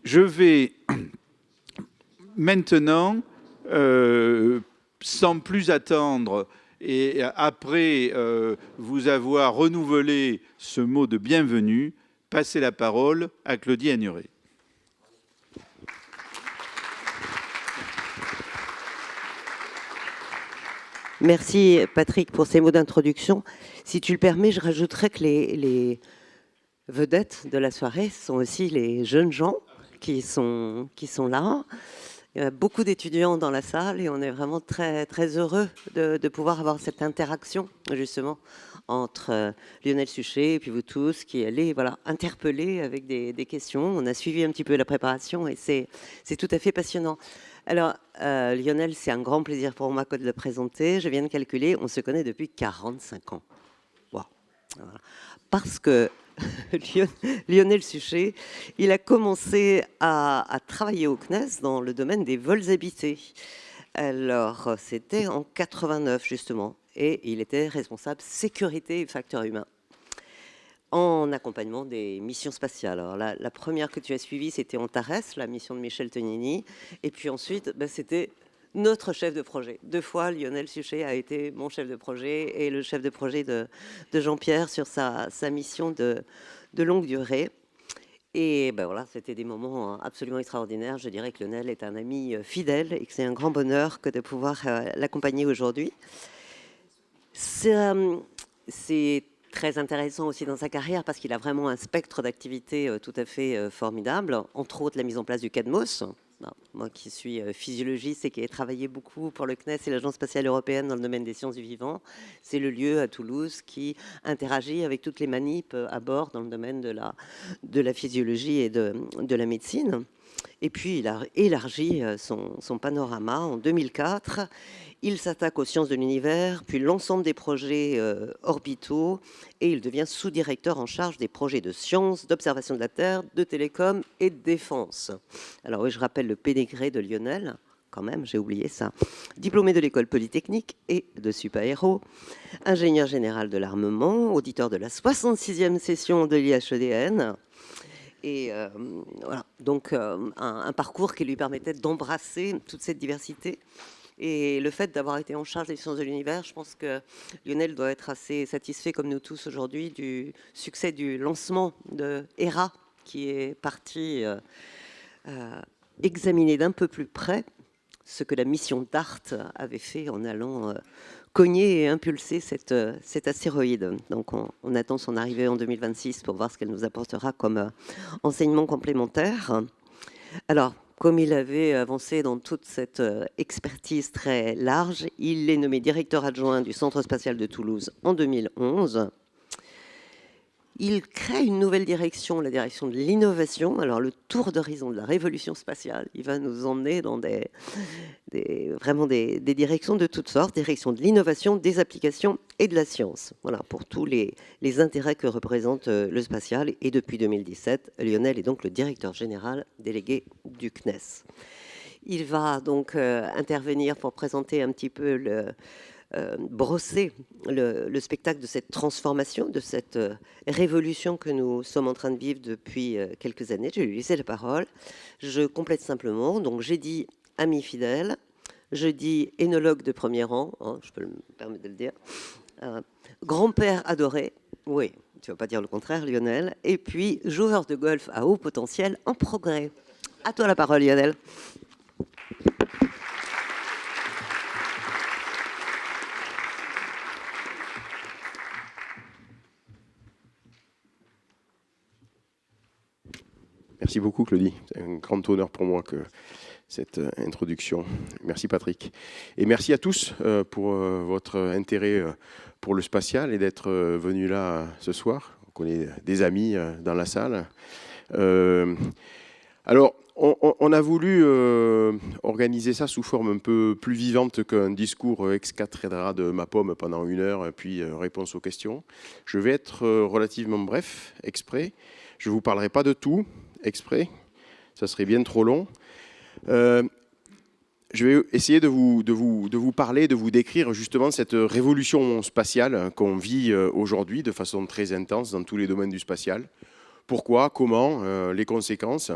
Je vais maintenant, sans plus attendre, et après vous avoir renouvelé ce mot de bienvenue, passer la parole à Claudie Agnuret. Merci Patrick pour ces mots d'introduction. Si tu le permets, je rajouterais que les vedettes de la soirée sont aussi les jeunes gens qui sont là. Il y a beaucoup d'étudiants dans la salle et on est vraiment très, très heureux de pouvoir avoir cette interaction justement entre Lionel Suchet et puis vous tous qui allez interpeller avec des questions. On a suivi un petit peu la préparation et c'est tout à fait passionnant. Alors, Lionel, c'est un grand plaisir pour moi de le présenter. Je viens de calculer, on se connaît depuis 45 ans. Wow. Voilà. Parce que Lionel Suchet, il a commencé à travailler au CNES dans le domaine des vols habités. Alors, c'était en 89, justement, et il était responsable sécurité et facteurs humains en accompagnement des missions spatiales. Alors, la première que tu as suivie, c'était Antares, la mission de Michel Tonini, et puis ensuite, c'était notre chef de projet. 2 fois, Lionel Suchet a été mon chef de projet et le chef de projet de Jean-Pierre sur sa mission de longue durée. Et voilà, c'était des moments absolument extraordinaires. Je dirais que Lionel est un ami fidèle et que c'est un grand bonheur que de pouvoir l'accompagner aujourd'hui. C'est très intéressant aussi dans sa carrière parce qu'il a vraiment un spectre d'activités tout à fait formidable, entre autres la mise en place du CADMOS. Moi qui suis physiologiste et qui ai travaillé beaucoup pour le CNES et l'Agence spatiale européenne dans le domaine des sciences du vivant, c'est le lieu à Toulouse qui interagit avec toutes les manips à bord dans le domaine de la physiologie et de la médecine. Et puis il a élargi son panorama en 2004. Il s'attaque aux sciences de l'univers, puis l'ensemble des projets orbitaux, et il devient sous-directeur en charge des projets de sciences, d'observation de la Terre, de télécom et de défense. Alors oui, je rappelle le pédigré de Lionel, quand même, j'ai oublié ça. Diplômé de l'école polytechnique et de Supaéro, ingénieur général de l'armement, auditeur de la 66e session de l'IHEDN, et voilà, donc un parcours qui lui permettait d'embrasser toute cette diversité. Et le fait d'avoir été en charge des sciences de l'univers, je pense que Lionel doit être assez satisfait, comme nous tous aujourd'hui, du succès du lancement de Hera, qui est parti examiner d'un peu plus près ce que la mission DART avait fait en allant cogner et impulser cet astéroïde. Donc on attend son arrivée en 2026 pour voir ce qu'elle nous apportera comme enseignement complémentaire. Alors, comme il avait avancé dans toute cette expertise très large, il est nommé directeur adjoint du Centre spatial de Toulouse en 2011. Il crée une nouvelle direction, la direction de l'innovation. Alors, le tour d'horizon de la révolution spatiale, il va nous emmener dans vraiment des directions de toutes sortes, direction de l'innovation, des applications et de la science. Voilà, pour tous les intérêts que représente le spatial. Et depuis 2017, Lionel est donc le directeur général délégué du CNES. Il va donc intervenir pour présenter un petit peu brosser le spectacle de cette transformation, de cette révolution que nous sommes en train de vivre depuis quelques années. Je vais lui laisser la parole. Je complète simplement. Donc, j'ai dit ami fidèle, je dis énologue de premier rang, hein, je peux me permettre de le dire, grand-père adoré, oui, tu ne vas pas dire le contraire, Lionel, et puis joueur de golf à haut potentiel en progrès. À toi la parole, Lionel. Merci beaucoup, Claudie. C'est un grand honneur pour moi que cette introduction. Merci, Patrick. Et merci à tous pour votre intérêt pour le spatial et d'être venus là ce soir. On connaît des amis dans la salle. Alors, on a voulu organiser ça sous forme un peu plus vivante qu'un discours ex cathedra de ma pomme pendant 1 heure, puis réponse aux questions. Je vais être relativement bref, exprès. Je ne vous parlerai pas de tout, exprès. Ça serait bien trop long. Je vais essayer de vous parler, de vous décrire justement cette révolution spatiale qu'on vit aujourd'hui de façon très intense dans tous les domaines du spatial. Pourquoi, comment, les conséquences.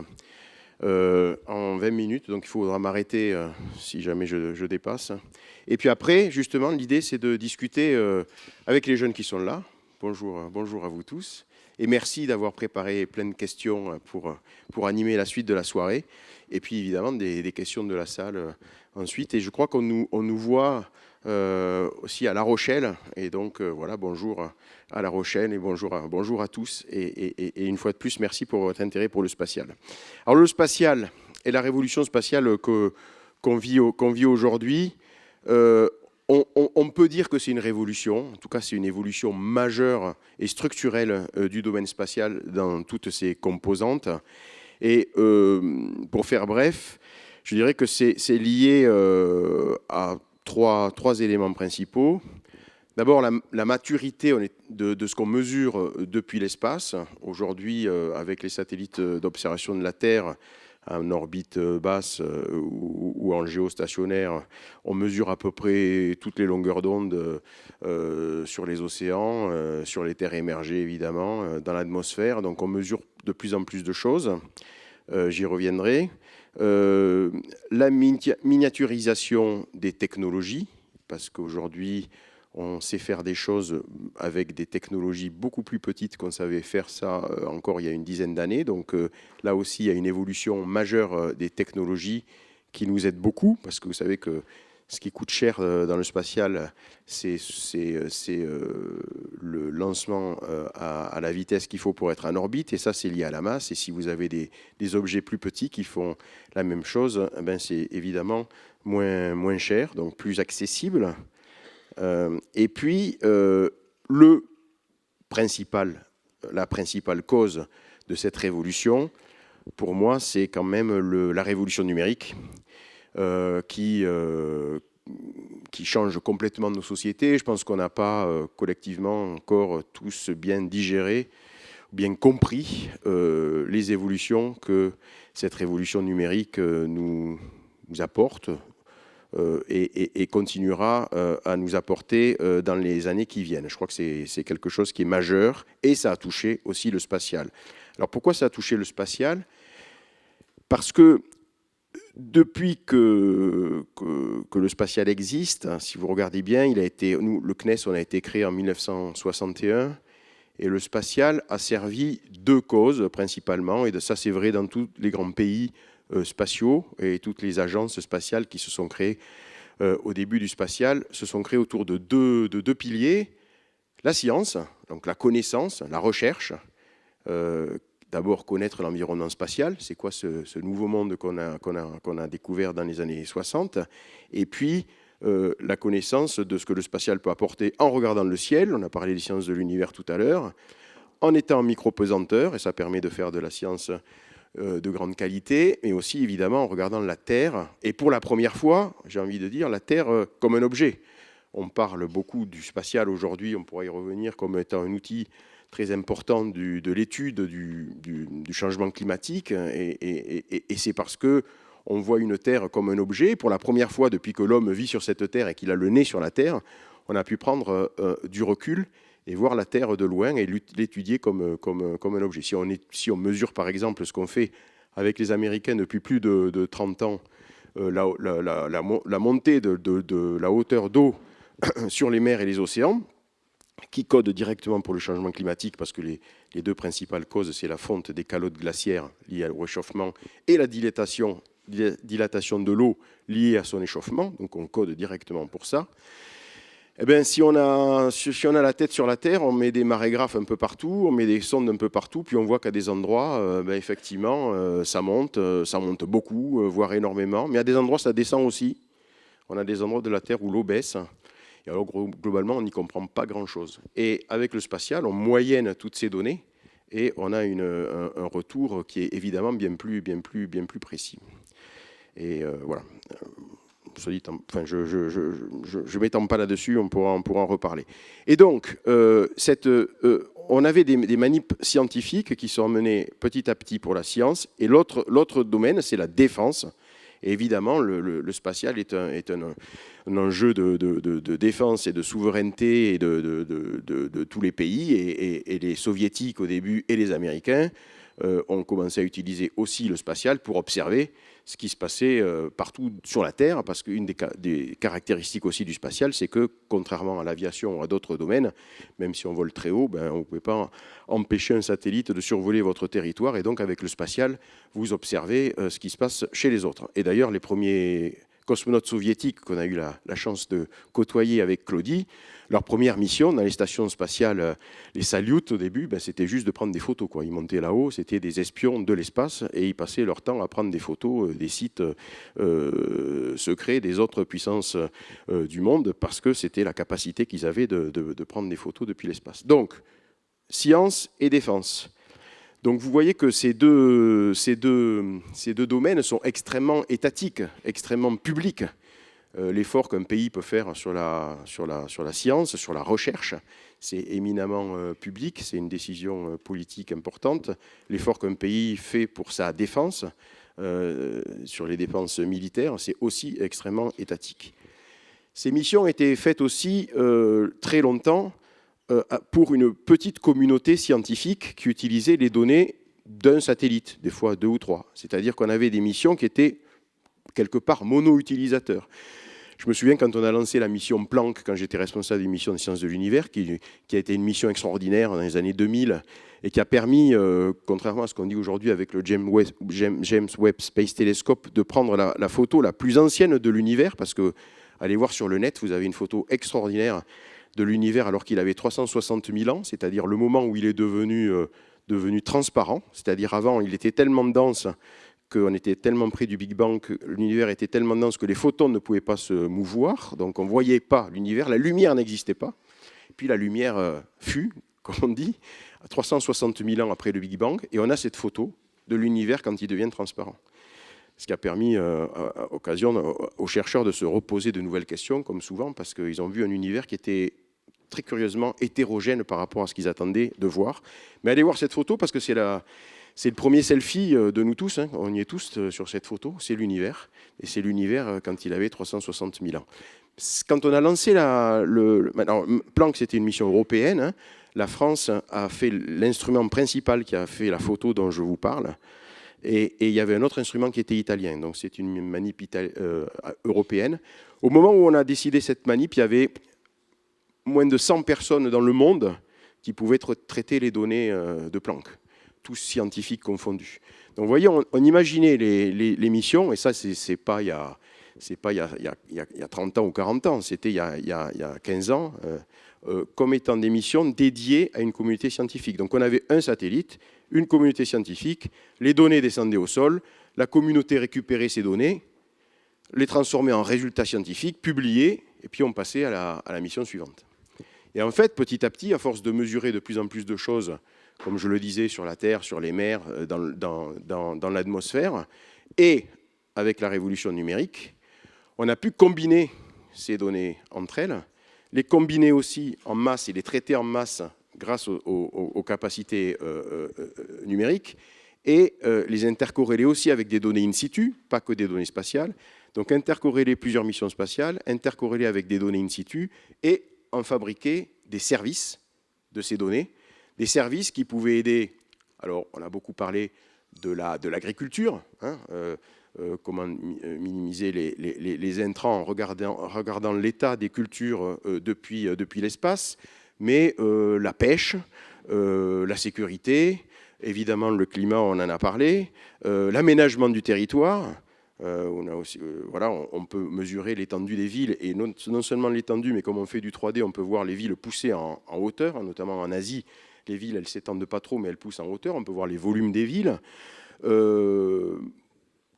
en 20 minutes, donc il faudra m'arrêter si jamais je dépasse. Et puis après, justement, l'idée, c'est de discuter avec les jeunes qui sont là. Bonjour à vous tous. Et merci d'avoir préparé plein de questions pour animer la suite de la soirée. Et puis, évidemment, des questions de la salle ensuite. Et je crois qu'on nous voit aussi à La Rochelle. Et donc, voilà, bonjour à La Rochelle et bonjour à tous. Et une fois de plus, merci pour votre intérêt pour le spatial. Alors, le spatial et la révolution spatiale qu'on vit aujourd'hui, on peut dire que c'est une révolution. En tout cas, c'est une évolution majeure et structurelle du domaine spatial dans toutes ses composantes. Et pour faire bref, je dirais que c'est lié à trois éléments principaux. D'abord, la maturité de ce qu'on mesure depuis l'espace. Aujourd'hui, avec les satellites d'observation de la Terre en orbite basse ou en géostationnaire, on mesure à peu près toutes les longueurs d'onde sur les océans, sur les terres émergées évidemment, dans l'atmosphère. Donc on mesure de plus en plus de choses. J'y reviendrai. La miniaturisation des technologies, parce qu'aujourd'hui, on sait faire des choses avec des technologies beaucoup plus petites qu'on savait faire ça encore il y a une dizaine d'années. Donc là aussi, il y a une évolution majeure des technologies qui nous aide beaucoup, parce que vous savez que ce qui coûte cher dans le spatial, c'est le lancement à la vitesse qu'il faut pour être en orbite, et ça, c'est lié à la masse. Et si vous avez des objets plus petits qui font la même chose, eh ben, c'est évidemment moins cher, donc plus accessible. Et puis, la principale cause de cette révolution, pour moi, c'est quand même la révolution numérique qui change complètement nos sociétés. Je pense qu'on n'a pas collectivement encore tous bien digéré, bien compris les évolutions que cette révolution numérique nous apporte. Et continuera à nous apporter dans les années qui viennent. Je crois que c'est quelque chose qui est majeur, et ça a touché aussi le spatial. Alors pourquoi ça a touché le spatial? Parce que depuis que le spatial existe, hein, si vous regardez bien, le CNES, on a été créé en 1961, et le spatial a servi deux causes principalement, et ça c'est vrai dans tous les grands pays spatiaux, et toutes les agences spatiales qui se sont créées au début du spatial se sont créées autour de deux piliers. La science, donc la connaissance, la recherche. D'abord connaître l'environnement spatial, c'est quoi ce nouveau monde qu'on a découvert dans les années 60, et puis la connaissance de ce que le spatial peut apporter en regardant le ciel. On a parlé des sciences de l'univers tout à l'heure, en étant en micropesanteur, et ça permet de faire de la science de grande qualité, mais aussi évidemment en regardant la Terre, et pour la première fois, j'ai envie de dire, la Terre comme un objet. On parle beaucoup du spatial aujourd'hui, on pourrait y revenir, comme étant un outil très important de l'étude du changement climatique, et c'est parce qu'on voit une Terre comme un objet. Pour la première fois depuis que l'homme vit sur cette Terre et qu'il a le nez sur la Terre, on a pu prendre du recul et voir la Terre de loin et l'étudier comme un objet. Si on mesure par exemple ce qu'on fait avec les Américains depuis plus de 30 ans, la montée de la hauteur d'eau sur les mers et les océans, qui code directement pour le changement climatique, parce que les deux principales causes, c'est la fonte des calottes glaciaires liées au réchauffement et la dilatation de l'eau liée à son échauffement, donc on code directement pour ça. Eh bien, si on a la tête sur la Terre, on met des marégraphes un peu partout, on met des sondes un peu partout, puis on voit qu'à des endroits, effectivement, ça monte beaucoup, voire énormément. Mais à des endroits, ça descend aussi. On a des endroits de la Terre où l'eau baisse. Et alors, globalement, on n'y comprend pas grand-chose. Et avec le spatial, on moyenne toutes ces données et on a un retour qui est évidemment bien plus précis. Et voilà. Je ne m'étends pas là-dessus, on pourra en reparler. Et donc, on avait des manips scientifiques qui sont menées petit à petit pour la science, et l'autre domaine, c'est la défense. Et évidemment, le spatial est un enjeu de défense et de souveraineté et de tous les pays, et les soviétiques au début et les Américains ont commencé à utiliser aussi le spatial pour observer ce qui se passait partout sur la Terre, parce qu'une des caractéristiques aussi du spatial, c'est que, contrairement à l'aviation ou à d'autres domaines, même si on vole très haut, ben, on ne pouvait pas empêcher un satellite de survoler votre territoire, et donc avec le spatial, vous observez ce qui se passe chez les autres. Et d'ailleurs, les premiers cosmonautes soviétiques qu'on a eu la chance de côtoyer avec Claudie, leur première mission dans les stations spatiales, les Salyut au début, ben, c'était juste de prendre des photos, quoi. Ils montaient là-haut, c'était des espions de l'espace et ils passaient leur temps à prendre des photos des sites secrets des autres puissances du monde, parce que c'était la capacité qu'ils avaient de prendre des photos depuis l'espace. Donc, science et défense. Donc vous voyez que ces deux domaines sont extrêmement étatiques, extrêmement publics. L'effort qu'un pays peut faire sur la science, sur la recherche, c'est éminemment public, c'est une décision politique importante. L'effort qu'un pays fait pour sa défense, sur les dépenses militaires, c'est aussi extrêmement étatique. Ces missions étaient faites aussi très longtemps pour une petite communauté scientifique qui utilisait les données d'un satellite, des fois 2 ou 3. C'est-à-dire qu'on avait des missions qui étaient quelque part mono-utilisateurs. Je me souviens quand on a lancé la mission Planck, quand j'étais responsable des missions de sciences de l'univers, qui a été une mission extraordinaire dans les années 2000 et qui a permis, contrairement à ce qu'on dit aujourd'hui avec le James Webb Space Telescope, de prendre la photo la plus ancienne de l'univers, parce que, allez voir sur le net, vous avez une photo extraordinaire de l'univers alors qu'il avait 360 000 ans, c'est-à-dire le moment où il est devenu transparent, c'est-à-dire avant il était tellement dense qu'on était tellement près du Big Bang, que l'univers était tellement dense que les photons ne pouvaient pas se mouvoir, donc on ne voyait pas l'univers, la lumière n'existait pas. Et puis la lumière fut, comme on dit, à 360 000 ans après le Big Bang, et on a cette photo de l'univers quand il devient transparent. Ce qui a permis aux chercheurs de se reposer de nouvelles questions, comme souvent, parce qu'ils ont vu un univers qui était très curieusement hétérogène par rapport à ce qu'ils attendaient de voir. Mais allez voir cette photo, parce que c'est le premier selfie de nous tous, hein. On y est tous sur cette photo, c'est l'univers. Et c'est l'univers quand il avait 360 000 ans. Quand on a lancé Planck, c'était une mission européenne, hein. La France a fait l'instrument principal qui a fait la photo dont je vous parle. Et il y avait un autre instrument qui était italien, donc c'est une manip européenne. Au moment où on a décidé cette manip, il y avait moins de 100 personnes dans le monde qui pouvaient traiter les données de Planck, tous scientifiques confondus. Donc vous voyez, on imaginait les missions, et ça c'est pas il y a 30 ans ou 40 ans, c'était il y a 15 ans, comme étant des missions dédiées à une communauté scientifique. Donc on avait un satellite, une communauté scientifique, les données descendaient au sol, la communauté récupérait ces données, les transformait en résultats scientifiques, publiés, et puis on passait à la mission suivante. Et en fait, petit à petit, à force de mesurer de plus en plus de choses, comme je le disais, sur la Terre, sur les mers, dans l'atmosphère, et avec la révolution numérique, on a pu combiner ces données entre elles, les combiner aussi en masse et les traiter en masse grâce aux capacités numériques, et les intercorréler aussi avec des données in situ, pas que des données spatiales. Donc intercorréler plusieurs missions spatiales, intercorréler avec des données in situ, et en fabriquer des services de ces données, des services qui pouvaient aider. Alors on a beaucoup parlé de l'agriculture, hein, comment minimiser les intrants en regardant l'état des cultures depuis l'espace, mais la pêche, la sécurité, évidemment le climat, on en a parlé, l'aménagement du territoire. On a aussi, voilà, on peut mesurer l'étendue des villes, et non seulement l'étendue, mais comme on fait du 3D, on peut voir les villes pousser en hauteur, notamment en Asie. Les villes, elles ne s'étendent pas trop, mais elles poussent en hauteur. On peut voir les volumes des villes.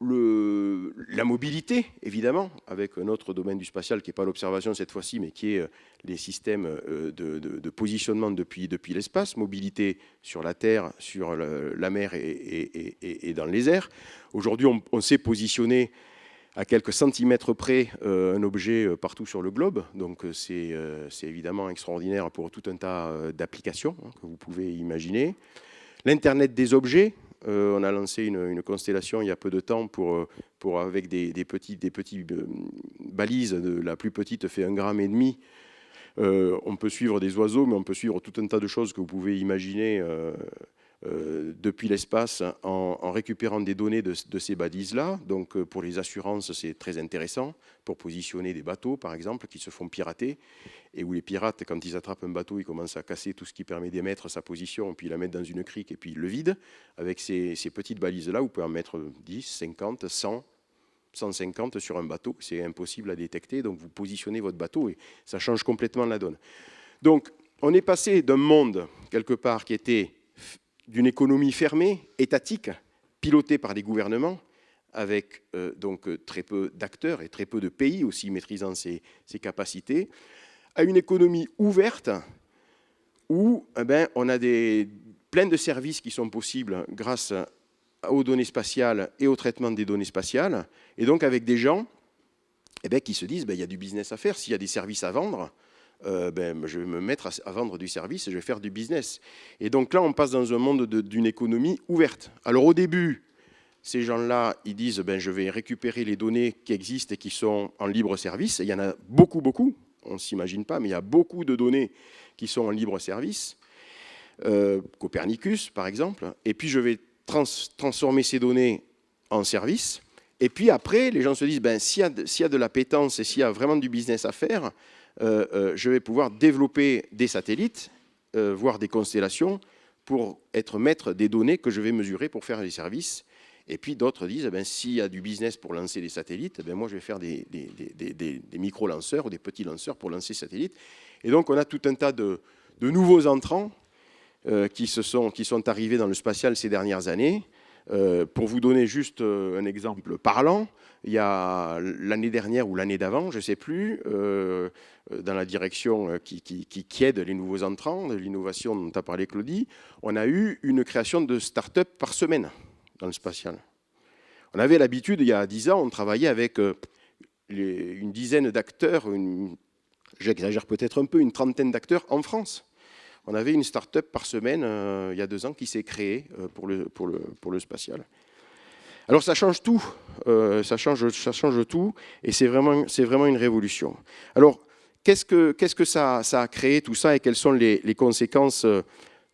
La mobilité, évidemment, avec un autre domaine du spatial qui n'est pas l'observation cette fois-ci, mais qui est les systèmes de positionnement depuis l'espace, mobilité sur la Terre, sur la mer et dans les airs. Aujourd'hui, on sait positionner à quelques centimètres près un objet partout sur le globe, donc c'est évidemment extraordinaire pour tout un tas d'applications que vous pouvez imaginer. L'Internet des objets. On a lancé une constellation il y a peu de temps avec des petits balises. La plus petite fait 1,5 g. On peut suivre des oiseaux, mais on peut suivre tout un tas de choses que vous pouvez imaginer depuis l'espace en récupérant des données de ces balises-là. Donc pour les assurances, c'est très intéressant pour positionner des bateaux, par exemple, qui se font pirater et où les pirates, quand ils attrapent un bateau, ils commencent à casser tout ce qui permet d'émettre sa position, puis la mettre dans une crique et puis ils le vident. Avec ces petites balises-là, vous pouvez en mettre 10, 50, 100, 150 sur un bateau. C'est impossible à détecter, donc vous positionnez votre bateau et ça change complètement la donne. Donc on est passé d'un monde, quelque part, qui était d'une économie fermée, étatique, pilotée par des gouvernements, avec donc très peu d'acteurs et très peu de pays aussi maîtrisant ces capacités, à une économie ouverte où on a plein de services qui sont possibles grâce aux données spatiales et au traitement des données spatiales, et donc avec des gens qui se disent il y a du business à faire, s'il y a des services à vendre, je vais me mettre à vendre du service et je vais faire du business. Et donc là, on passe dans un monde d'une économie ouverte. Alors au début, ces gens-là, ils disent je vais récupérer les données qui existent et qui sont en libre service. Et il y en a beaucoup, beaucoup. On ne s'imagine pas, mais il y a beaucoup de données qui sont en libre service. Copernicus, par exemple. Et puis je vais transformer ces données en service. Et puis après, les gens se disent s'il y a de l'appétence et s'il y a vraiment du business à faire, je vais pouvoir développer des satellites, voire des constellations, pour être maître des données que je vais mesurer pour faire les services. Et puis d'autres disent, s'il y a du business pour lancer des satellites, moi je vais faire des micro-lanceurs ou des petits lanceurs pour lancer des satellites. Et donc on a tout un tas de nouveaux entrants qui sont arrivés dans le spatial ces dernières années. Pour vous donner juste un exemple parlant, il y a l'année dernière ou l'année d'avant, je ne sais plus, dans la direction qui aide les nouveaux entrants, de l'innovation dont a parlé Claudie, on a eu une création de start-up par semaine dans le spatial. On avait l'habitude, il y a 10 ans, on travaillait avec une dizaine d'acteurs, j'exagère peut-être un peu, une trentaine d'acteurs en France. On avait une start-up par semaine, il y a 2 ans, qui s'est créée pour le spatial. Alors ça change tout, ça change tout, et c'est vraiment une révolution. Alors, qu'est-ce que ça a créé tout ça, et quelles sont les conséquences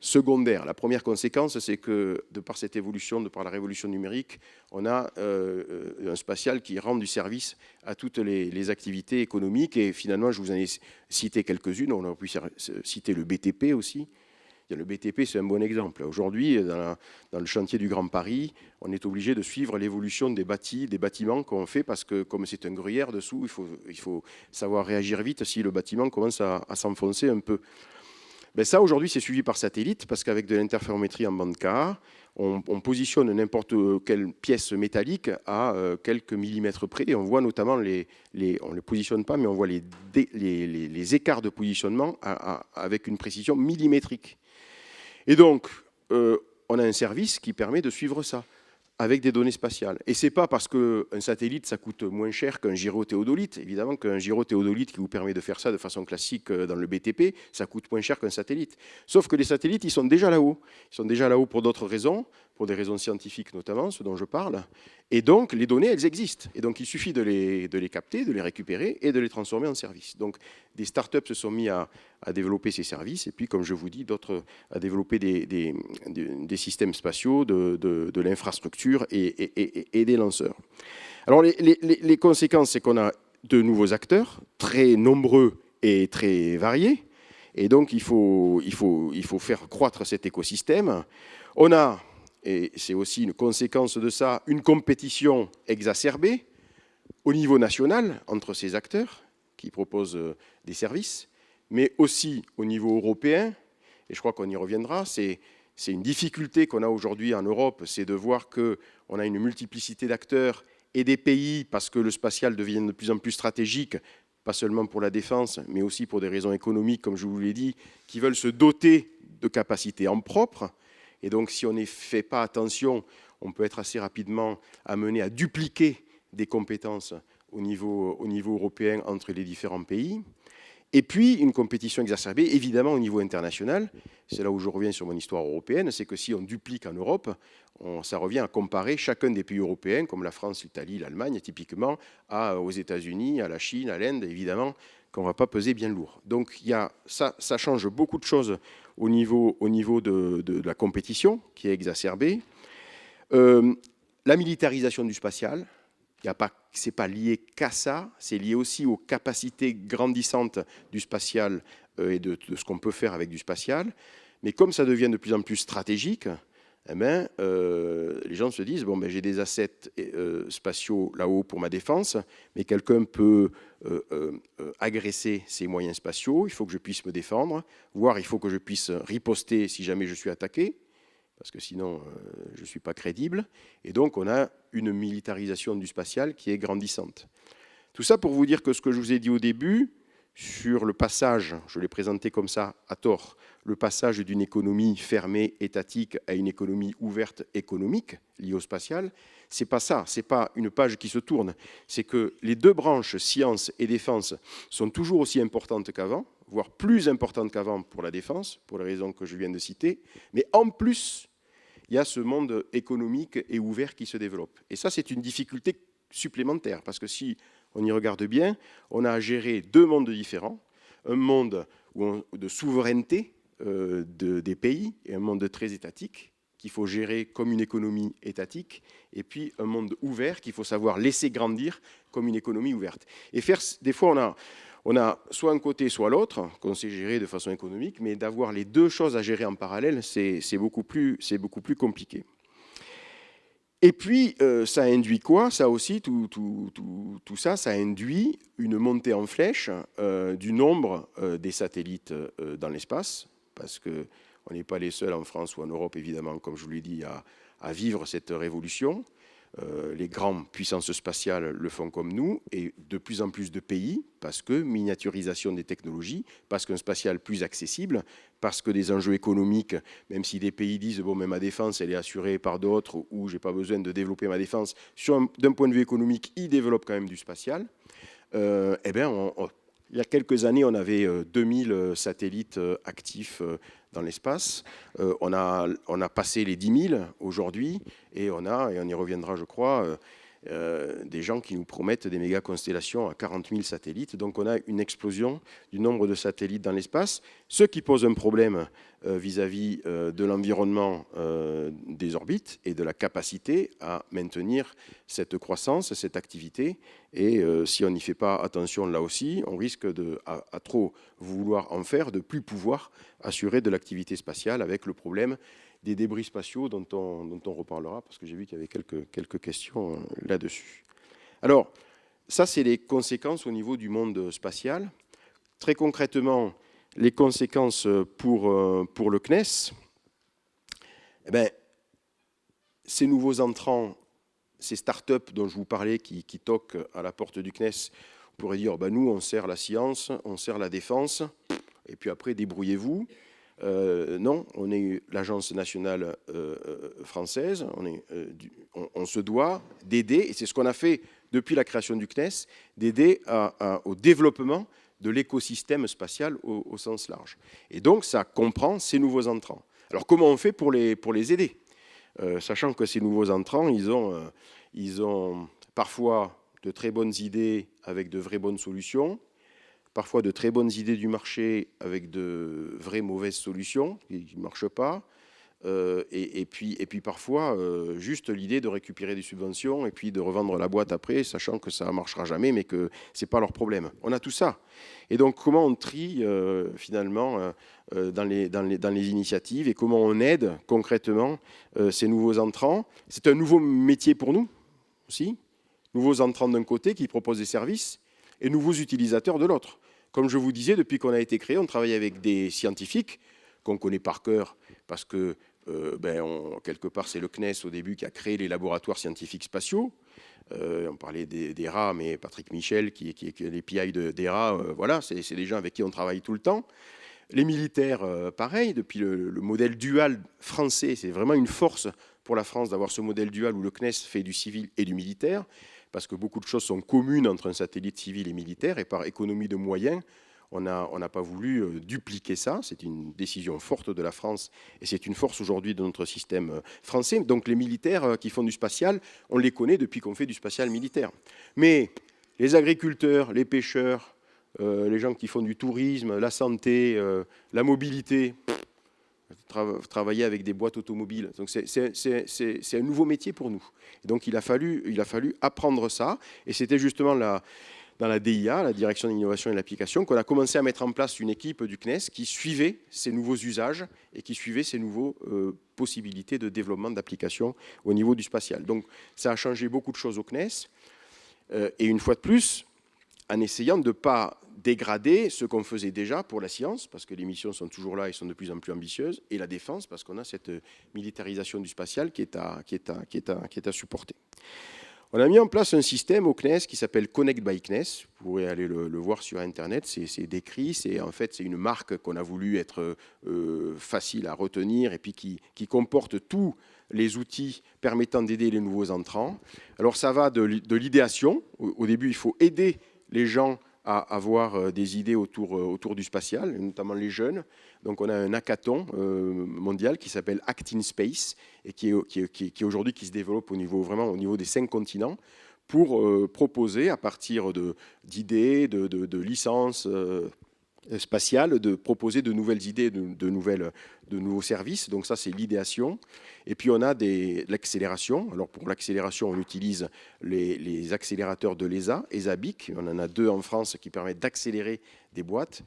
secondaires? La première conséquence, c'est que de par cette évolution, de par la révolution numérique, on a un spatial qui rend du service à toutes les activités économiques. Et finalement, je vous en ai cité quelques-unes. On a pu citer le BTP aussi. Le BTP, c'est un bon exemple. Aujourd'hui, dans le chantier du Grand Paris, on est obligé de suivre l'évolution des bâtiments qu'on fait, parce que comme c'est un gruyère dessous, il faut savoir réagir vite si le bâtiment commence à s'enfoncer un peu. Ça, aujourd'hui, c'est suivi par satellite, parce qu'avec de l'interférométrie en bande Ka, on positionne n'importe quelle pièce métallique à quelques millimètres près, et on voit notamment on ne les positionne pas, mais on voit les écarts de positionnement avec une précision millimétrique. Et donc, on a un service qui permet de suivre ça avec des données spatiales. Et ce n'est pas parce qu'un satellite, ça coûte moins cher qu'un gyrothéodolite. Évidemment qu'un gyrothéodolite qui vous permet de faire ça de façon classique dans le BTP, ça coûte moins cher qu'un satellite. Sauf que les satellites, ils sont déjà là-haut. Ils sont déjà là-haut pour d'autres raisons, pour des raisons scientifiques notamment, ce dont je parle. Et donc, les données, elles existent. Et donc, il suffit de les capter, de les récupérer et de les transformer en services. Donc, des startups se sont mis à développer ces services. Et puis, comme je vous dis, d'autres à développer des systèmes spatiaux, de l'infrastructure et des lanceurs. Alors, les conséquences, c'est qu'on a de nouveaux acteurs, très nombreux et très variés. Et donc, il faut faire croître cet écosystème. On a, et c'est aussi une conséquence de ça, une compétition exacerbée au niveau national entre ces acteurs qui proposent des services, mais aussi au niveau européen, et je crois qu'on y reviendra. C'est une difficulté qu'on a aujourd'hui en Europe, c'est de voir qu'on a une multiplicité d'acteurs et des pays, parce que le spatial devient de plus en plus stratégique, pas seulement pour la défense, mais aussi pour des raisons économiques, comme je vous l'ai dit, qui veulent se doter de capacités en propre. Et donc, si on ne fait pas attention, on peut être assez rapidement amené à dupliquer des compétences au niveau européen entre les différents pays. Et puis, une compétition exacerbée, évidemment, au niveau international. C'est là où je reviens sur mon histoire européenne, c'est que si on duplique en Europe, ça revient à comparer chacun des pays européens, comme la France, l'Italie, l'Allemagne, typiquement, aux États-Unis, à la Chine, à l'Inde, évidemment. qu'on ne va pas peser bien lourd. Donc ça change beaucoup de choses au niveau de la compétition qui est exacerbée. La militarisation du spatial, ce n'est pas lié qu'à ça, c'est lié aussi aux capacités grandissantes du spatial et de ce qu'on peut faire avec du spatial. Mais comme ça devient de plus en plus stratégique, eh ben, les gens se disent, bon, ben, j'ai des assets spatiaux là-haut pour ma défense, mais quelqu'un peut agresser ces moyens spatiaux, il faut que je puisse me défendre, voire il faut que je puisse riposter si jamais je suis attaqué, parce que sinon je ne suis pas crédible. Et donc on a une militarisation du spatial qui est grandissante. Tout ça pour vous dire que ce que je vous ai dit au début, sur le passage, je l'ai présenté comme ça à tort, le passage d'une économie fermée, étatique, à une économie ouverte, économique, liée au spatial, c'est pas ça, c'est pas une page qui se tourne, c'est que les deux branches, sciences et défense, sont toujours aussi importantes qu'avant, voire plus importantes qu'avant pour la défense, pour les raisons que je viens de citer, mais en plus, il y a ce monde économique et ouvert qui se développe. Et ça, c'est une difficulté supplémentaire, parce que si on y regarde bien, on a à gérer deux mondes différents, un monde de souveraineté des pays et un monde très étatique qu'il faut gérer comme une économie étatique, et puis un monde ouvert qu'il faut savoir laisser grandir comme une économie ouverte. Et faire, des fois, on a soit un côté, soit l'autre, qu'on sait gérer de façon économique, mais d'avoir les deux choses à gérer en parallèle, c'est beaucoup plus compliqué. Et puis, ça induit quoi? Ça aussi, tout ça, ça induit une montée en flèche du nombre des satellites dans l'espace, parce qu'on n'est pas les seuls en France ou en Europe, évidemment, comme je vous l'ai dit, à vivre cette révolution. Les grandes puissances spatiales le font comme nous, et de plus en plus de pays, parce que miniaturisation des technologies, parce qu'un spatial plus accessible, parce que des enjeux économiques, même si des pays disent bon, mais ma défense elle est assurée par d'autres, ou j'ai pas besoin de développer ma défense, d'un point de vue économique, ils développent quand même du spatial. Eh bien, il y a quelques années, on avait 2000 satellites actifs dans l'espace. On a passé les 10 000 aujourd'hui, et on y reviendra, je crois, des gens qui nous promettent des méga constellations à 40 000 satellites. Donc on a une explosion du nombre de satellites dans l'espace, ce qui pose un problème vis-à-vis de l'environnement des orbites et de la capacité à maintenir cette croissance, cette activité. Et si on n'y fait pas attention là aussi, on risque à trop vouloir en faire, de plus pouvoir assurer de l'activité spatiale, avec le problème des débris spatiaux dont on reparlera, parce que j'ai vu qu'il y avait quelques questions là-dessus. Alors, ça, c'est les conséquences au niveau du monde spatial. Très concrètement, les conséquences pour le CNES, eh bien, ces nouveaux entrants, ces start-up dont je vous parlais qui toquent à la porte du CNES, on pourrait dire, ben, nous, on sert la science, on sert la défense, et puis après, débrouillez-vous. Non, on est l'agence nationale française, on se doit d'aider, et c'est ce qu'on a fait depuis la création du CNES, d'aider au développement de l'écosystème spatial au sens large. Et donc, ça comprend ces nouveaux entrants. Alors, comment on fait pour les aider? Sachant que ces nouveaux entrants, ils ont parfois de très bonnes idées avec de vraies bonnes solutions, parfois de très bonnes idées du marché avec de vraies mauvaises solutions qui ne marchent pas, et puis parfois juste l'idée de récupérer des subventions et puis de revendre la boîte après, sachant que ça ne marchera jamais, mais que ce n'est pas leur problème. On a tout ça. Et donc comment on trie finalement dans les initiatives, et comment on aide concrètement ces nouveaux entrants? C'est un nouveau métier pour nous aussi, nouveaux entrants d'un côté qui proposent des services, et nouveaux utilisateurs de l'autre. Comme je vous disais, depuis qu'on a été créé, on travaille avec des scientifiques qu'on connaît par cœur, parce que quelque part, c'est le CNES au début qui a créé les laboratoires scientifiques spatiaux. On parlait d'ERA, mais Patrick Michel, qui est les PI d'ERA, voilà, c'est des gens avec qui on travaille tout le temps. Les militaires, pareil, depuis le modèle dual français, c'est vraiment une force pour la France d'avoir ce modèle dual où le CNES fait du civil et du militaire, parce que beaucoup de choses sont communes entre un satellite civil et militaire, et par économie de moyens, on n'a pas voulu dupliquer ça. C'est une décision forte de la France, et c'est une force aujourd'hui de notre système français. Donc les militaires qui font du spatial, on les connaît depuis qu'on fait du spatial militaire. Mais les agriculteurs, les pêcheurs, les gens qui font du tourisme, la santé, la mobilité, travailler avec des boîtes automobiles. Donc c'est un nouveau métier pour nous. Donc il a fallu apprendre ça. Et c'était justement dans la DIA, la Direction de l'innovation et de l'application, qu'on a commencé à mettre en place une équipe du CNES qui suivait ces nouveaux usages et qui suivait ces nouvelles possibilités de développement d'applications au niveau du spatial. Donc ça a changé beaucoup de choses au CNES. Et une fois de plus, en essayant de ne pas dégrader ce qu'on faisait déjà pour la science, parce que les missions sont toujours là et sont de plus en plus ambitieuses, et la défense, parce qu'on a cette militarisation du spatial qui est à supporter. On a mis en place un système au CNES qui s'appelle Connect by CNES. Vous pourrez aller le voir sur Internet, c'est décrit. En fait, c'est une marque qu'on a voulu être facile à retenir et puis qui comporte tous les outils permettant d'aider les nouveaux entrants. Alors, ça va de l'idéation. Au début, il faut aider les gens à avoir des idées autour du spatial, notamment les jeunes. Donc on a un hackathon mondial qui s'appelle Act in Space et qui aujourd'hui qui se développe vraiment au niveau des 5 continents pour proposer à partir d'idées, de licences spatiales, de proposer de nouvelles idées, de nouveaux services. Donc ça, c'est l'idéation. Et puis on a l'accélération. Alors pour l'accélération, on utilise les accélérateurs de l'ESA, ESABIC. On en a 2 en France qui permettent d'accélérer des boîtes,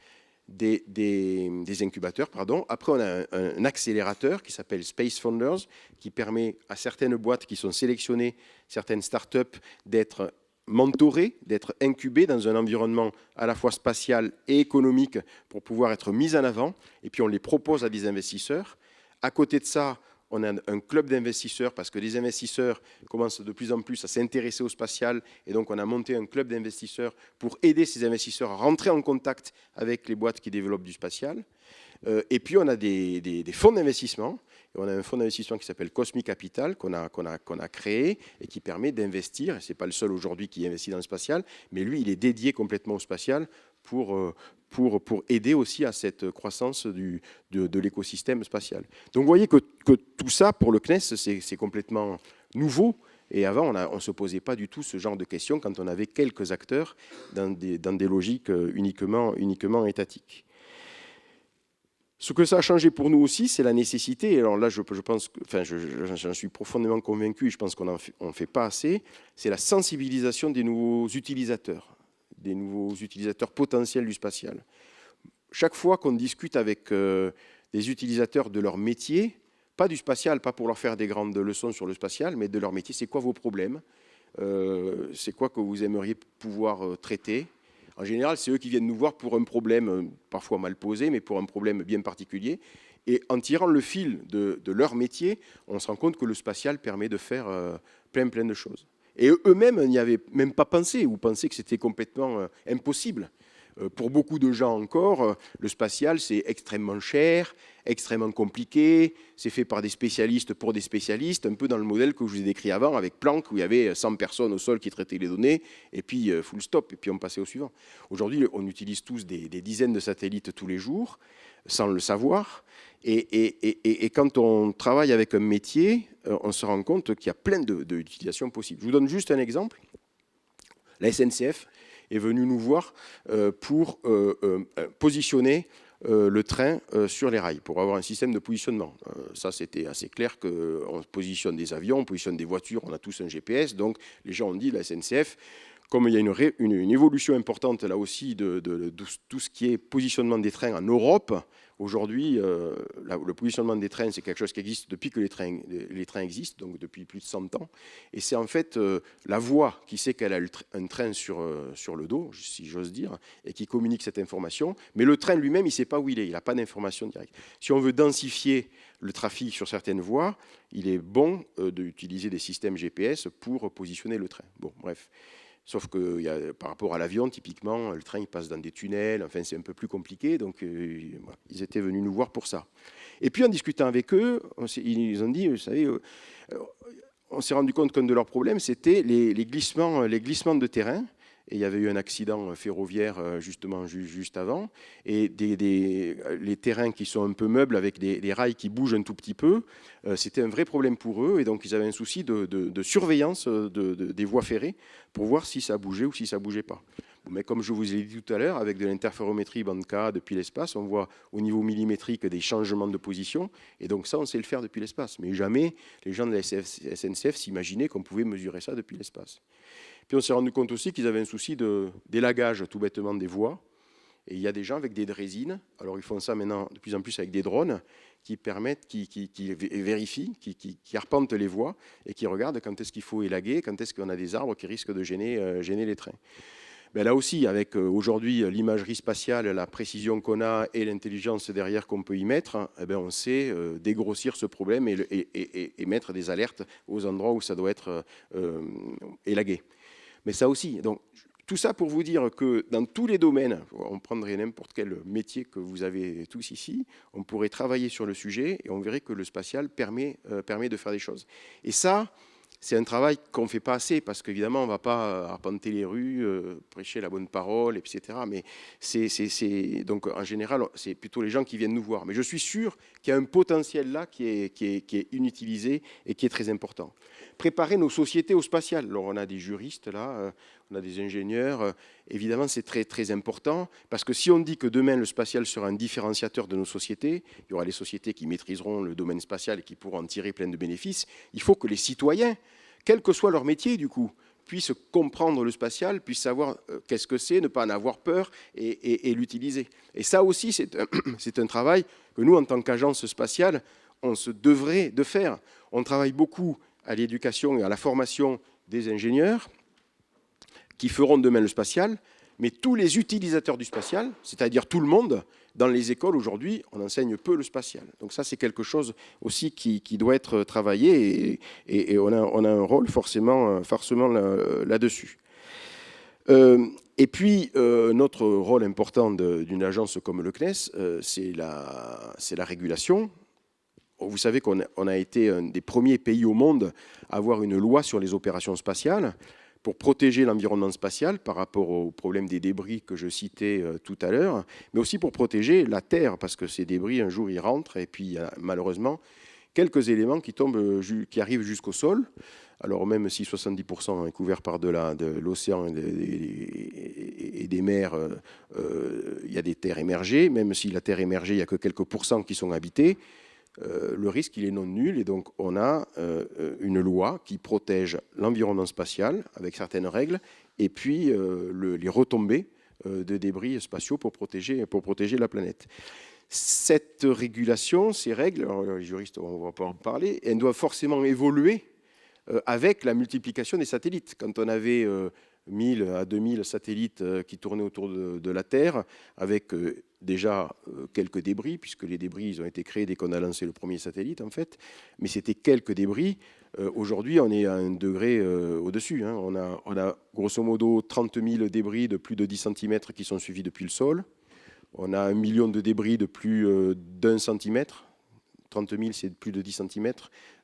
des incubateurs, pardon. Après, on a un accélérateur qui s'appelle Space Founders, qui permet à certaines boîtes qui sont sélectionnées, certaines startups, d'être mentorées, d'être incubées dans un environnement à la fois spatial et économique pour pouvoir être mises en avant. Et puis, on les propose à des investisseurs. À côté de ça, on a un club d'investisseurs parce que les investisseurs commencent de plus en plus à s'intéresser au spatial. Et donc, on a monté un club d'investisseurs pour aider ces investisseurs à rentrer en contact avec les boîtes qui développent du spatial. Et puis, on a des fonds d'investissement. On a un fonds d'investissement qui s'appelle Cosmic Capital qu'on a créé et qui permet d'investir. Ce n'est pas le seul aujourd'hui qui investit dans le spatial, mais lui, il est dédié complètement au spatial pour aider aussi à cette croissance de l'écosystème spatial. Donc vous voyez que tout ça, pour le CNES, c'est complètement nouveau. Et avant, on ne se posait pas du tout ce genre de questions quand on avait quelques acteurs dans des logiques uniquement étatiques. Ce que ça a changé pour nous aussi, c'est la nécessité, et alors là, je pense, j'en suis profondément convaincu, et je pense qu'on ne fait pas assez, c'est la sensibilisation des nouveaux utilisateurs potentiels du spatial. Chaque fois qu'on discute avec des utilisateurs de leur métier, pas du spatial, pas pour leur faire des grandes leçons sur le spatial, mais de leur métier, c'est quoi vos problèmes, c'est quoi que vous aimeriez pouvoir traiter. En général, c'est eux qui viennent nous voir pour un problème parfois mal posé, mais pour un problème bien particulier. Et en tirant le fil de leur métier, on se rend compte que le spatial permet de faire plein de choses. Et eux-mêmes n'y avaient même pas pensé, ou pensaient que c'était complètement impossible. Pour beaucoup de gens encore, le spatial, c'est extrêmement cher, extrêmement compliqué, c'est fait par des spécialistes pour des spécialistes, un peu dans le modèle que je vous ai décrit avant, avec Planck, où il y avait 100 personnes au sol qui traitaient les données, et puis full stop, et puis on passait au suivant. Aujourd'hui, on utilise tous des dizaines de satellites tous les jours, sans le savoir, et quand on travaille avec un métier, on se rend compte qu'il y a plein d'utilisations possibles. Je vous donne juste un exemple. La SNCF est venue nous voir pour positionner le train sur les rails, pour avoir un système de positionnement. Ça, c'était assez clair qu'on positionne des avions, on positionne des voitures, on a tous un GPS, donc les gens ont dit, la SNCF, comme il y a une évolution importante là aussi de tout ce qui est positionnement des trains en Europe, aujourd'hui, le positionnement des trains, c'est quelque chose qui existe depuis que les trains existent, donc depuis plus de 100 ans. Et c'est en fait la voie qui sait qu'elle a un train sur le dos, si j'ose dire, et qui communique cette information. Mais le train lui-même, il ne sait pas où il est, il n'a pas d'information directe. Si on veut densifier le trafic sur certaines voies, il est bon d'utiliser des systèmes GPS pour positionner le train. Bon, bref. Sauf que par rapport à l'avion, typiquement, le train il passe dans des tunnels, enfin c'est un peu plus compliqué, donc voilà, ils étaient venus nous voir pour ça. Et puis en discutant avec eux, ils nous ont dit, vous savez, on s'est rendu compte qu'un de leurs problèmes, c'était les glissements de terrain. Et il y avait eu un accident ferroviaire justement juste avant. Et les terrains qui sont un peu meubles avec des rails qui bougent un tout petit peu, c'était un vrai problème pour eux. Et donc ils avaient un souci de surveillance des voies ferrées pour voir si ça bougeait ou si ça ne bougeait pas. Mais comme je vous l'ai dit tout à l'heure, avec de l'interférométrie bande K depuis l'espace, on voit au niveau millimétrique des changements de position. Et donc ça, on sait le faire depuis l'espace. Mais jamais les gens de la SNCF s'imaginaient qu'on pouvait mesurer ça depuis l'espace. Puis on s'est rendu compte aussi qu'ils avaient un souci d'élagage tout bêtement des voies. Et il y a des gens avec des draisines, alors ils font ça maintenant de plus en plus avec des drones, qui permettent, qui vérifient, qui arpentent les voies et qui regardent quand est-ce qu'il faut élaguer, quand est-ce qu'on a des arbres qui risquent de gêner les trains. Ben là aussi, avec aujourd'hui l'imagerie spatiale, la précision qu'on a et l'intelligence derrière qu'on peut y mettre, eh ben on sait dégrossir ce problème et mettre des alertes aux endroits où ça doit être élagué. Mais ça aussi, donc tout ça pour vous dire que dans tous les domaines, on prendrait n'importe quel métier que vous avez tous ici, on pourrait travailler sur le sujet et on verrait que le spatial permet de faire des choses. Et ça, c'est un travail qu'on ne fait pas assez parce qu'évidemment, on ne va pas arpenter les rues, prêcher la bonne parole, etc. Mais donc en général, c'est plutôt les gens qui viennent nous voir. Mais je suis sûr qu'il y a un potentiel là qui est inutilisé et qui est très important. Préparer nos sociétés au spatial. Alors on a des juristes là, on a des ingénieurs. Évidemment, c'est très, très important parce que si on dit que demain le spatial sera un différenciateur de nos sociétés, il y aura les sociétés qui maîtriseront le domaine spatial et qui pourront en tirer plein de bénéfices. Il faut que les citoyens, quel que soit leur métier du coup, puissent comprendre le spatial, puissent savoir qu'est-ce que c'est, ne pas en avoir peur et l'utiliser. Et ça aussi, c'est un travail que nous, en tant qu'agence spatiale, on se devrait de faire. On travaille beaucoup à l'éducation et à la formation des ingénieurs qui feront demain le spatial, mais tous les utilisateurs du spatial, c'est-à-dire tout le monde, dans les écoles aujourd'hui, on enseigne peu le spatial. Donc ça, c'est quelque chose aussi qui doit être travaillé et on a un rôle forcément là-dessus. Et puis, notre rôle important d'une agence comme le CNES, c'est la régulation. Vous savez qu'on a été un des premiers pays au monde à avoir une loi sur les opérations spatiales pour protéger l'environnement spatial par rapport au problème des débris que je citais tout à l'heure, mais aussi pour protéger la Terre, parce que ces débris, un jour, ils rentrent, et puis il y a malheureusement quelques éléments qui arrivent jusqu'au sol. Alors même si 70% est couvert par de l'océan et des mers, il y a des terres émergées, même si la terre émergée, il n'y a que quelques pourcents qui sont habités, le risque il est non nul et donc on a une loi qui protège l'environnement spatial avec certaines règles et puis les retombées de débris spatiaux pour protéger la planète. Cette régulation, ces règles, alors les juristes on va pas en parler, elles doivent forcément évoluer avec la multiplication des satellites. Quand on avait 1000 à 2000 satellites qui tournaient autour de la Terre, avec déjà quelques débris, puisque les débris ils ont été créés dès qu'on a lancé le premier satellite, en fait. Mais c'était quelques débris. Aujourd'hui, on est à un degré au-dessus. Hein. On a grosso modo 30 000 débris de plus de 10 cm qui sont suivis depuis le sol. On a 1 million de débris de plus d'1 cm. 30 000, c'est plus de 10 cm,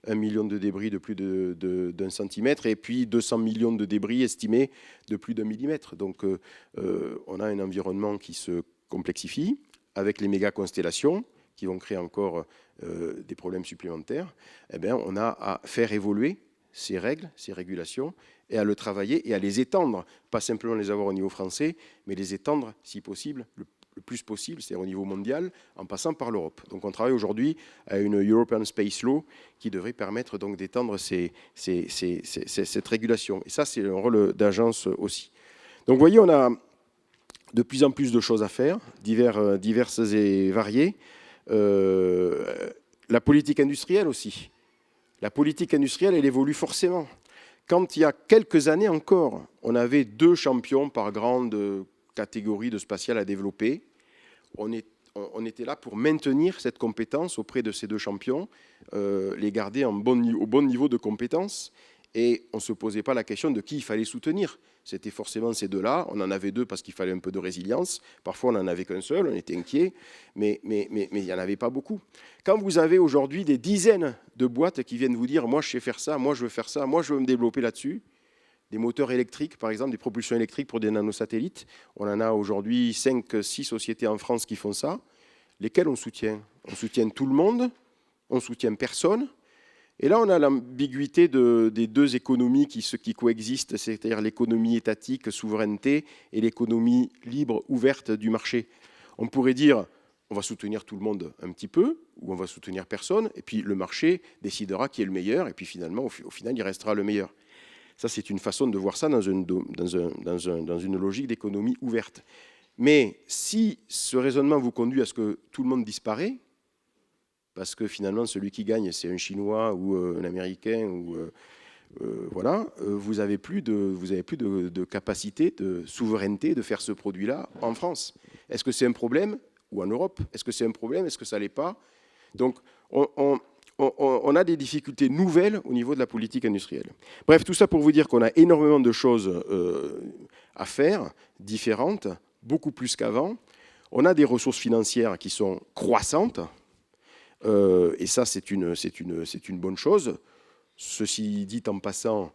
1 million de débris de plus d'1 cm, et puis 200 millions de débris estimés de plus d'1 millimètre. Donc, on a un environnement qui se complexifie, avec les méga-constellations, qui vont créer encore des problèmes supplémentaires. Eh bien, on a à faire évoluer ces règles, ces régulations, et à le travailler et à les étendre, pas simplement les avoir au niveau français, mais les étendre, si possible, le plus possible, c'est-à-dire au niveau mondial, en passant par l'Europe. Donc on travaille aujourd'hui à une European Space Law qui devrait permettre donc d'étendre cette régulation. Et ça, c'est un rôle d'agence aussi. Donc vous voyez, on a de plus en plus de choses à faire, diverses et variées. La politique industrielle aussi. La politique industrielle, elle évolue forcément. Quand il y a quelques années encore, on avait 2 champions par grande catégorie de spatial à développer, on était là pour maintenir cette compétence auprès de ces 2 champions, les garder au bon niveau de compétence, et on ne se posait pas la question de qui il fallait soutenir. C'était forcément ces 2-là. On en avait 2 parce qu'il fallait un peu de résilience. Parfois, on n'en avait qu'un seul, on était inquiet, mais il n'y en avait pas beaucoup. Quand vous avez aujourd'hui des dizaines de boîtes qui viennent vous dire « moi, je sais faire ça, moi, je veux faire ça, moi, je veux me développer là-dessus », des moteurs électriques, par exemple, des propulsions électriques pour des nanosatellites. On en a aujourd'hui 5-6 sociétés en France qui font ça. Lesquelles on soutient? On soutient tout le monde, on soutient personne. Et là, on a l'ambiguïté des deux économies qui coexistent, c'est-à-dire l'économie étatique, souveraineté, et l'économie libre, ouverte du marché. On pourrait dire, on va soutenir tout le monde un petit peu, ou on va soutenir personne, et puis le marché décidera qui est le meilleur, et puis finalement, au final, il restera le meilleur. Ça, c'est une façon de voir ça dans une logique d'économie ouverte. Mais si ce raisonnement vous conduit à ce que tout le monde disparaît, parce que finalement, celui qui gagne, c'est un Chinois ou un Américain, ou voilà, vous n'avez plus de capacité, de souveraineté de faire ce produit-là en France. Est-ce que c'est un problème? Ou en Europe? Est-ce que c'est un problème? Est-ce que ça ne l'est pas? Donc, on a des difficultés nouvelles au niveau de la politique industrielle. Bref, tout ça pour vous dire qu'on a énormément de choses à faire, différentes, beaucoup plus qu'avant. On a des ressources financières qui sont croissantes, et ça, c'est une bonne chose. Ceci dit en passant,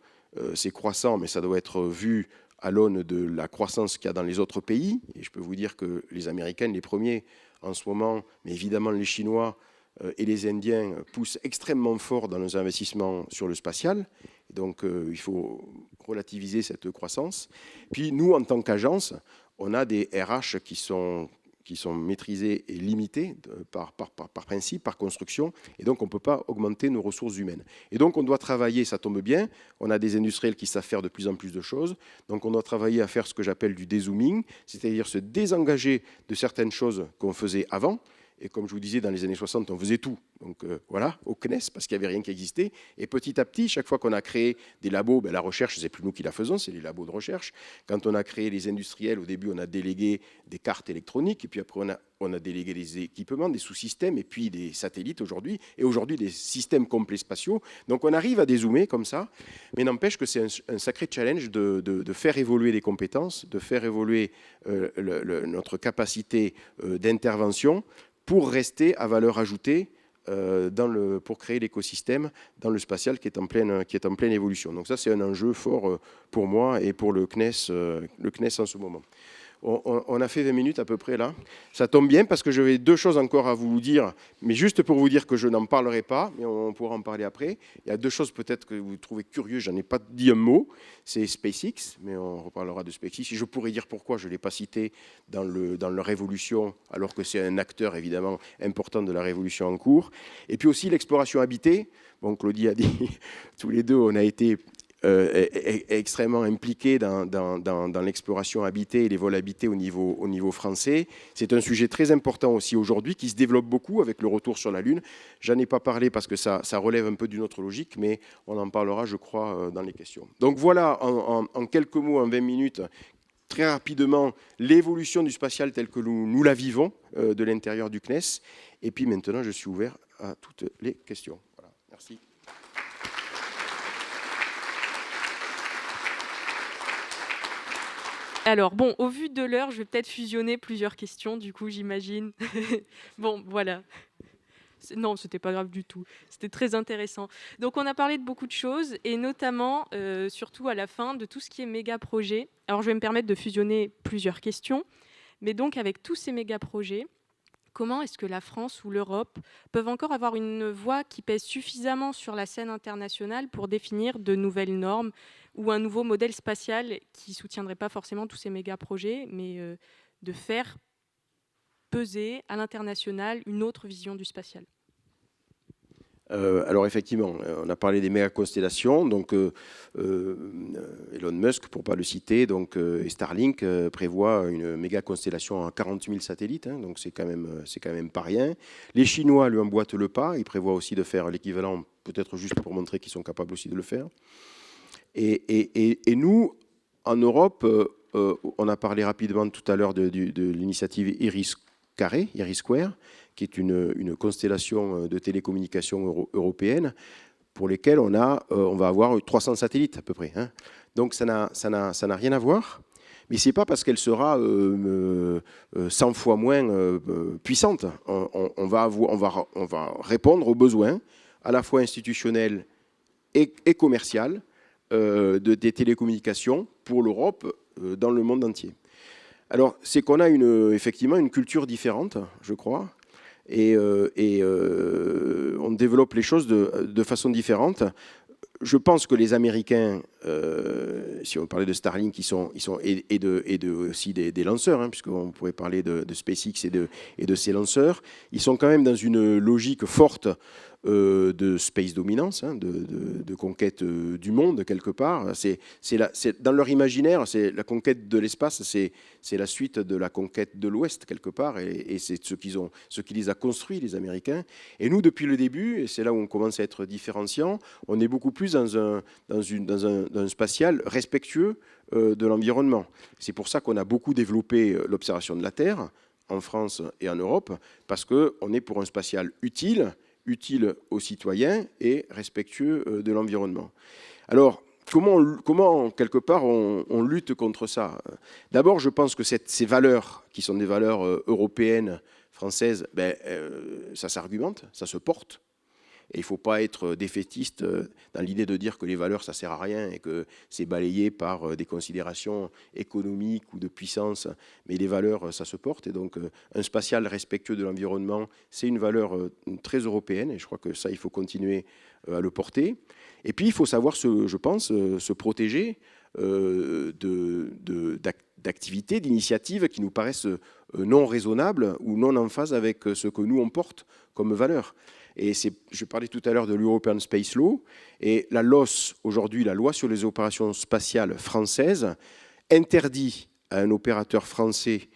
c'est croissant, mais ça doit être vu à l'aune de la croissance qu'il y a dans les autres pays. Et je peux vous dire que les Américains, les premiers en ce moment, mais évidemment les Chinois et les Indiens poussent extrêmement fort dans nos investissements sur le spatial. Donc il faut relativiser cette croissance. Puis nous, en tant qu'agence, on a des RH qui sont maîtrisés et limités par principe, par construction, et donc on ne peut pas augmenter nos ressources humaines. Et donc on doit travailler, ça tombe bien, on a des industriels qui savent faire de plus en plus de choses, donc on doit travailler à faire ce que j'appelle du dézooming, c'est-à-dire se désengager de certaines choses qu'on faisait avant. Et comme je vous disais, dans les années 60, on faisait tout. Donc voilà, au CNES, parce qu'il n'y avait rien qui existait. Et petit à petit, chaque fois qu'on a créé des labos, la recherche, ce n'est plus nous qui la faisons, c'est les labos de recherche. Quand on a créé les industriels, au début, on a délégué des cartes électroniques, et puis après, on a délégué des équipements, des sous-systèmes, et puis des satellites aujourd'hui, et aujourd'hui des systèmes complets spatiaux. Donc on arrive à dézoomer comme ça, mais n'empêche que c'est un sacré challenge de faire évoluer les compétences, de faire évoluer notre capacité d'intervention, pour rester à valeur ajoutée pour créer l'écosystème dans le spatial qui est en pleine évolution. Donc ça, c'est un enjeu fort pour moi et pour le CNES en ce moment. On a fait 20 minutes à peu près là. Ça tombe bien parce que j'avais deux choses encore à vous dire, mais juste pour vous dire que je n'en parlerai pas, mais on pourra en parler après. Il y a deux choses peut-être que vous trouvez curieuses, j'en ai pas dit un mot, c'est SpaceX, mais on reparlera de SpaceX. Et je pourrais dire pourquoi je ne l'ai pas cité dans leur révolution, alors que c'est un acteur évidemment important de la révolution en cours. Et puis aussi l'exploration habitée. Bon, Claudie a dit, tous les deux, on a été extrêmement impliqué dans l'exploration habitée et les vols habités au niveau français. C'est un sujet très important aussi aujourd'hui qui se développe beaucoup avec le retour sur la Lune. J'en ai pas parlé parce que ça relève un peu d'une autre logique, mais on en parlera, je crois, dans les questions. Donc voilà, en quelques mots, en 20 minutes, très rapidement, l'évolution du spatial tel que nous la vivons de l'intérieur du CNES. Et puis maintenant, je suis ouvert à toutes les questions. Voilà, merci. Alors, bon, au vu de l'heure, je vais peut-être fusionner plusieurs questions, du coup, j'imagine. Bon, voilà. Non, c'était pas grave du tout. C'était très intéressant. Donc, on a parlé de beaucoup de choses, et notamment, surtout à la fin, de tout ce qui est méga-projet. Alors, je vais me permettre de fusionner plusieurs questions. Mais donc, avec tous ces méga-projets, comment est-ce que la France ou l'Europe peuvent encore avoir une voix qui pèse suffisamment sur la scène internationale pour définir de nouvelles normes ou un nouveau modèle spatial qui ne soutiendrait pas forcément tous ces méga-projets, mais de faire peser à l'international une autre vision du spatial? Alors effectivement, on a parlé des méga-constellations, donc Elon Musk, pour ne pas le citer, donc, et Starlink prévoit une méga-constellation à 40 000 satellites, hein, donc c'est quand même pas rien. Les Chinois lui emboîtent le pas, ils prévoient aussi de faire l'équivalent, peut-être juste pour montrer qu'ils sont capables aussi de le faire. Et nous, en Europe, on a parlé rapidement tout à l'heure de l'initiative Iris Square, qui est une constellation de télécommunications européenne, pour lesquelles on va avoir 300 satellites à peu près. Hein. Donc ça n'a rien à voir, mais ce n'est pas parce qu'elle sera 100 fois moins puissante. On va répondre aux besoins à la fois institutionnels et commerciaux des télécommunications pour l'Europe dans le monde entier. Alors, c'est qu'on a effectivement une culture différente, je crois. on développe les choses de façon différente. Je pense que les Américains, si on parlait de Starlink, aussi des lanceurs, hein, puisqu'on pourrait parler de SpaceX et de ces lanceurs, ils sont quand même dans une logique forte de space dominance, hein, de conquête du monde quelque part. Dans leur imaginaire, c'est la conquête de l'espace, c'est la suite de la conquête de l'Ouest quelque part, et c'est ce qui les a construits, les Américains. Et nous, depuis le début, et c'est là où on commence à être différenciant, on est beaucoup plus dans un spatial respectueux de l'environnement. C'est pour ça qu'on a beaucoup développé l'observation de la Terre en France et en Europe, parce qu'on est pour un spatial utile aux citoyens et respectueux de l'environnement. Alors, comment quelque part, on lutte contre ça? D'abord, je pense que ces valeurs, qui sont des valeurs européennes, françaises, ça s'argumente, ça se porte. Et il ne faut pas être défaitiste dans l'idée de dire que les valeurs, ça ne sert à rien et que c'est balayé par des considérations économiques ou de puissance. Mais les valeurs, ça se porte. Et donc, un spatial respectueux de l'environnement, c'est une valeur très européenne. Et je crois que ça, il faut continuer à le porter. Et puis, il faut savoir, je pense, se protéger d'activités, d'initiatives qui nous paraissent non raisonnables ou non en phase avec ce que nous, on porte comme valeur. Et je parlais tout à l'heure de l'European Space Law, et la LOS, aujourd'hui, la loi sur les opérations spatiales françaises, interdit à un opérateur français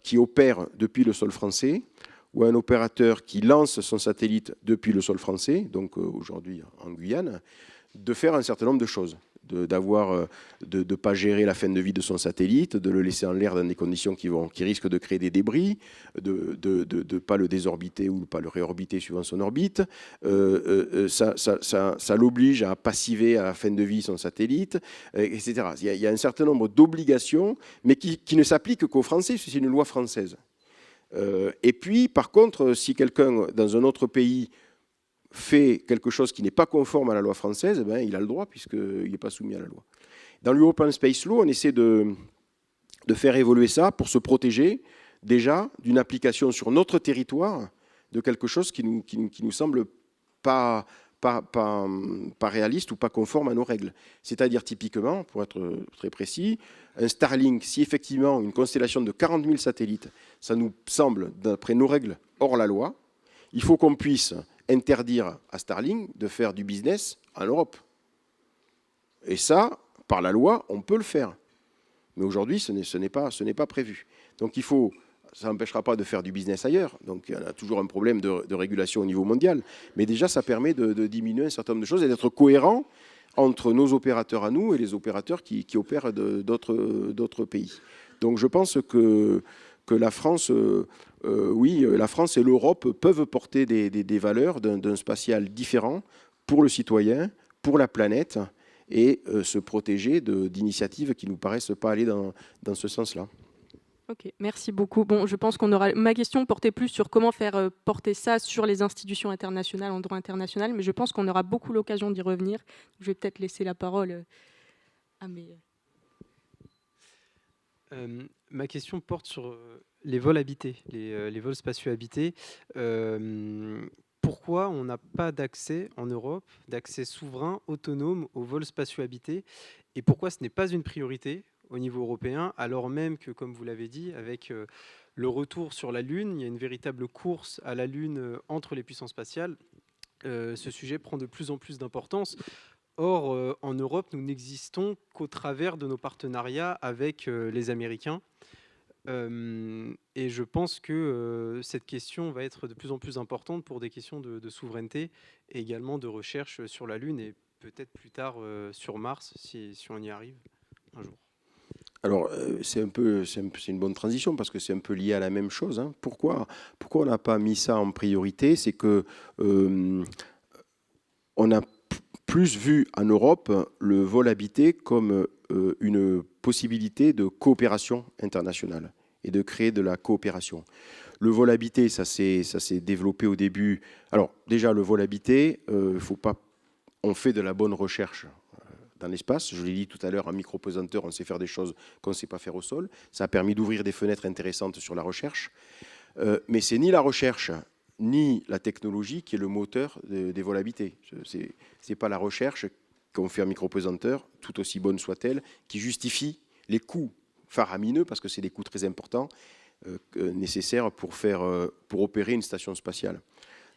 qui opère depuis le sol français, ou à un opérateur qui lance son satellite depuis le sol français, donc aujourd'hui en Guyane, de faire un certain nombre de choses. De ne pas gérer la fin de vie de son satellite, de le laisser en l'air dans des conditions qui risquent de créer des débris, de ne pas le désorbiter ou pas le réorbiter suivant son orbite. Ça l'oblige à passiver à la fin de vie son satellite, etc. Il y a un certain nombre d'obligations, mais qui ne s'appliquent qu'aux Français, c'est une loi française. Et puis, par contre, si quelqu'un dans un autre pays fait quelque chose qui n'est pas conforme à la loi française, il a le droit puisqu'il n'est pas soumis à la loi. Dans l'European Space Law, on essaie de faire évoluer ça pour se protéger déjà d'une application sur notre territoire de quelque chose qui nous semble pas réaliste ou pas conforme à nos règles. C'est-à-dire typiquement, pour être très précis, un Starlink, si effectivement une constellation de 40 000 satellites, ça nous semble, d'après nos règles, hors la loi, il faut qu'on puisse interdire à Starlink de faire du business en Europe. Et ça, par la loi, on peut le faire. Mais aujourd'hui, ce n'est pas prévu. Donc ça n'empêchera pas de faire du business ailleurs. Donc il y a toujours un problème de régulation au niveau mondial. Mais déjà, ça permet de diminuer un certain nombre de choses et d'être cohérent entre nos opérateurs à nous et les opérateurs qui opèrent d'autres pays. Donc je pense que la France, la France et l'Europe peuvent porter des valeurs d'un spatial différent pour le citoyen, pour la planète, et se protéger d'initiatives qui ne nous paraissent pas aller dans ce sens-là. Ok, merci beaucoup. Bon, je pense ma question portait plus sur comment faire porter ça sur les institutions internationales, en droit international, mais je pense qu'on aura beaucoup l'occasion d'y revenir. Je vais peut-être laisser la parole à mes... Ma question porte sur les vols habités, les vols spatiaux habités. Pourquoi on n'a pas d'accès en Europe, d'accès souverain, autonome aux vols spatiaux habités, et pourquoi ce n'est pas une priorité au niveau européen, alors même que, comme vous l'avez dit, avec le retour sur la Lune, il y a une véritable course à la Lune entre les puissances spatiales. Ce sujet prend de plus en plus d'importance. Or, en Europe, nous n'existons qu'au travers de nos partenariats avec les Américains. Et je pense que cette question va être de plus en plus importante pour des questions de souveraineté et également de recherche sur la Lune et peut-être plus tard sur Mars, si on y arrive un jour. Alors, c'est une bonne transition parce que c'est un peu lié à la même chose. Hein. Pourquoi on n'a pas mis ça en priorité? C'est que on a plus vu en Europe le vol habité comme une possibilité de coopération internationale et de créer de la coopération. Le vol habité, ça s'est développé au début. Alors, déjà, le vol habité, on fait de la bonne recherche dans l'espace. Je l'ai dit tout à l'heure, en micropesanteur, on sait faire des choses qu'on ne sait pas faire au sol. Ça a permis d'ouvrir des fenêtres intéressantes sur la recherche. Mais c'est ni la recherche, ni la technologie qui est le moteur des volabilités. Ce n'est pas la recherche qu'on fait en micropesanteur, tout aussi bonne soit-elle, qui justifie les coûts faramineux, parce que c'est des coûts très importants, nécessaires pour opérer une station spatiale.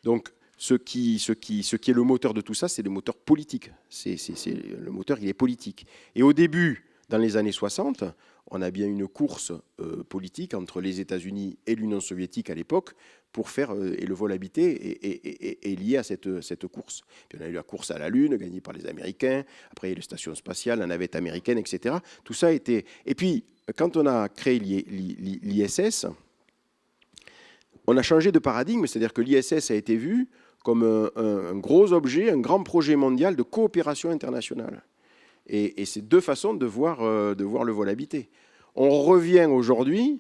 Donc, ce qui est le moteur de tout ça, c'est le moteur politique. Le moteur, il est politique. Et au début, dans les années 60, on a bien une course politique entre les États-Unis et l'Union soviétique à l'époque pour faire, et le vol habité est lié à cette course. Puis on a eu la course à la Lune, gagnée par les Américains, après les stations spatiales, la navette américaine, etc. Tout ça était... Et puis, quand on a créé l'ISS, on a changé de paradigme, c'est-à-dire que l'ISS a été vu comme un gros objet, un grand projet mondial de coopération internationale. Et c'est deux façons de voir le vol habité. On revient aujourd'hui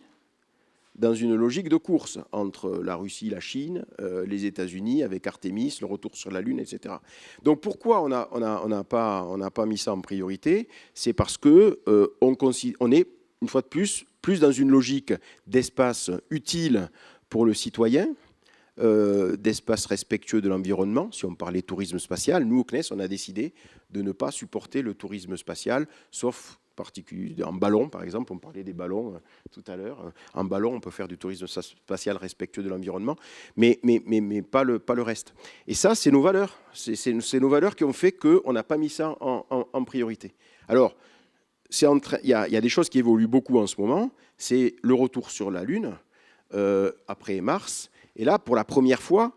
dans une logique de course entre la Russie, la Chine, les États-Unis avec Artemis, le retour sur la Lune, etc. Donc pourquoi on n'a pas mis ça en priorité? C'est parce que on est, une fois de plus dans une logique d'espace utile pour le citoyen, d'espace respectueux de l'environnement. Si on parlait tourisme spatial, nous, au CNES, on a décidé de ne pas supporter le tourisme spatial, sauf en ballon, par exemple. On parlait des ballons tout à l'heure. En ballon, on peut faire du tourisme spatial respectueux de l'environnement, mais pas le reste. Et ça, c'est nos valeurs. C'est nos valeurs qui ont fait qu'on n'a pas mis ça en priorité. Alors, il y a des choses qui évoluent beaucoup en ce moment. C'est le retour sur la Lune, après Mars. Et là, pour la première fois,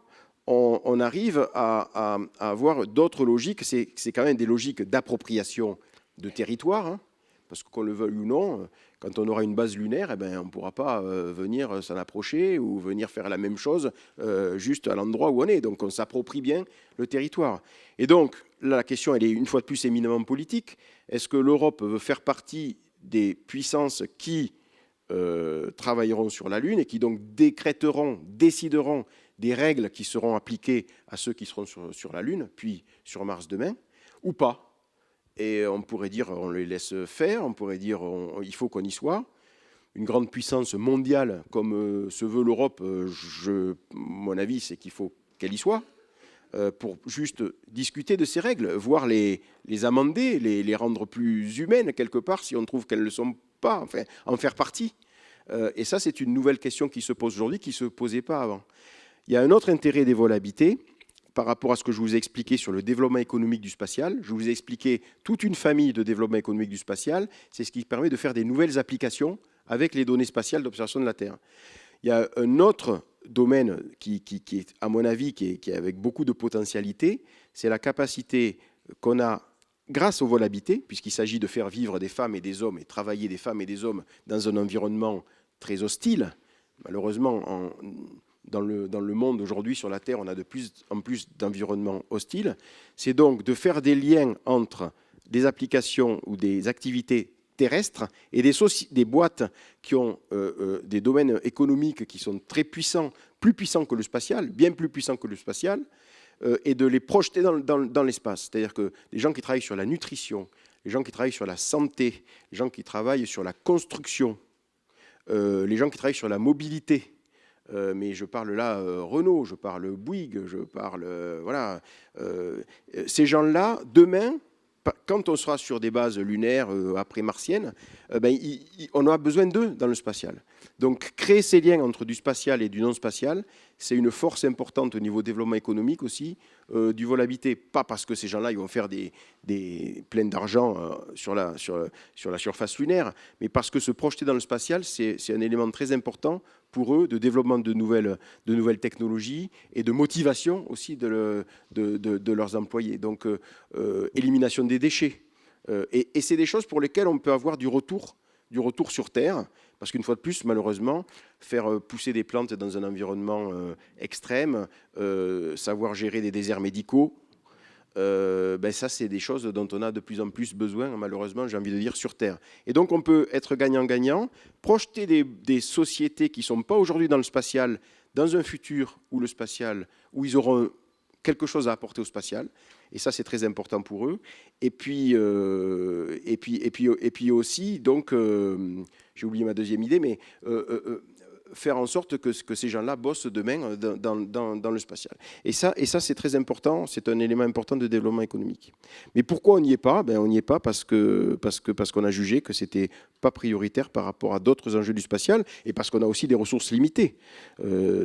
on arrive à avoir d'autres logiques. C'est quand même des logiques d'appropriation de territoire, hein, parce qu'on le veuille ou non, quand on aura une base lunaire, eh ben, on ne pourra pas venir s'en approcher ou venir faire la même chose juste à l'endroit où on est. Donc on s'approprie bien le territoire. Et donc, là, la question, elle est une fois de plus éminemment politique. Est-ce que l'Europe veut faire partie des puissances qui travailleront sur la Lune et qui donc décideront des règles qui seront appliquées à ceux qui seront sur la Lune, puis sur Mars demain, ou pas? Et on pourrait dire, on les laisse faire, on pourrait dire, il faut qu'on y soit. Une grande puissance mondiale comme se veut l'Europe, mon avis, c'est qu'il faut qu'elle y soit, pour juste discuter de ces règles, voire les amender, les rendre plus humaines quelque part, si on trouve qu'elles ne le sont pas, enfin, en faire partie. Et ça, c'est une nouvelle question qui se pose aujourd'hui, qui ne se posait pas avant. Il y a un autre intérêt des vols habités, par rapport à ce que je vous ai expliqué sur le développement économique du spatial. Je vous ai expliqué toute une famille de développement économique du spatial. C'est ce qui permet de faire des nouvelles applications avec les données spatiales d'observation de la Terre. Il y a un autre domaine qui est, à mon avis, qui est avec beaucoup de potentialité, c'est la capacité qu'on a, grâce au vol habité, puisqu'il s'agit de faire vivre des femmes et des hommes et travailler des femmes et des hommes dans un environnement très hostile. Malheureusement, dans le monde aujourd'hui, sur la Terre, on a de plus en plus d'environnements hostiles. C'est donc de faire des liens entre des applications ou des activités terrestres et des boîtes qui ont des domaines économiques qui sont très puissants, plus puissants que le spatial, bien plus puissants que le spatial, et de les projeter dans l'espace. C'est-à-dire que les gens qui travaillent sur la nutrition, les gens qui travaillent sur la santé, les gens qui travaillent sur la construction, les gens qui travaillent sur la mobilité, mais je parle là Renault, je parle Bouygues, je parle... voilà. Ces gens-là, demain, quand on sera sur des bases lunaires après martiennes, on aura besoin d'eux dans le spatial. Donc créer ces liens entre du spatial et du non spatial, c'est une force importante au niveau développement économique aussi du vol habité. Pas parce que ces gens-là ils vont faire des pleines d'argent sur la surface lunaire, mais parce que se projeter dans le spatial, c'est un élément très important pour eux de développement de nouvelles technologies et de motivation aussi de leurs employés. Donc élimination des déchets. Et c'est des choses pour lesquelles on peut avoir du retour sur Terre, parce qu'une fois de plus, malheureusement, faire pousser des plantes dans un environnement extrême, savoir gérer des déserts médicaux, ça, c'est des choses dont on a de plus en plus besoin, malheureusement, j'ai envie de dire, sur Terre. Et donc, on peut être gagnant-gagnant, projeter des sociétés qui ne sont pas aujourd'hui dans le spatial, dans un futur où où ils auront quelque chose à apporter au spatial. Et ça, c'est très important pour eux. Et puis aussi, donc, j'ai oublié ma deuxième idée, mais faire en sorte que ces gens-là bossent demain dans le spatial. Et ça c'est très important, c'est un élément important de développement économique. Mais pourquoi on n'y est pas? On n'y est pas parce qu'on a jugé que c'était pas prioritaire par rapport à d'autres enjeux du spatial, et parce qu'on a aussi des ressources limitées.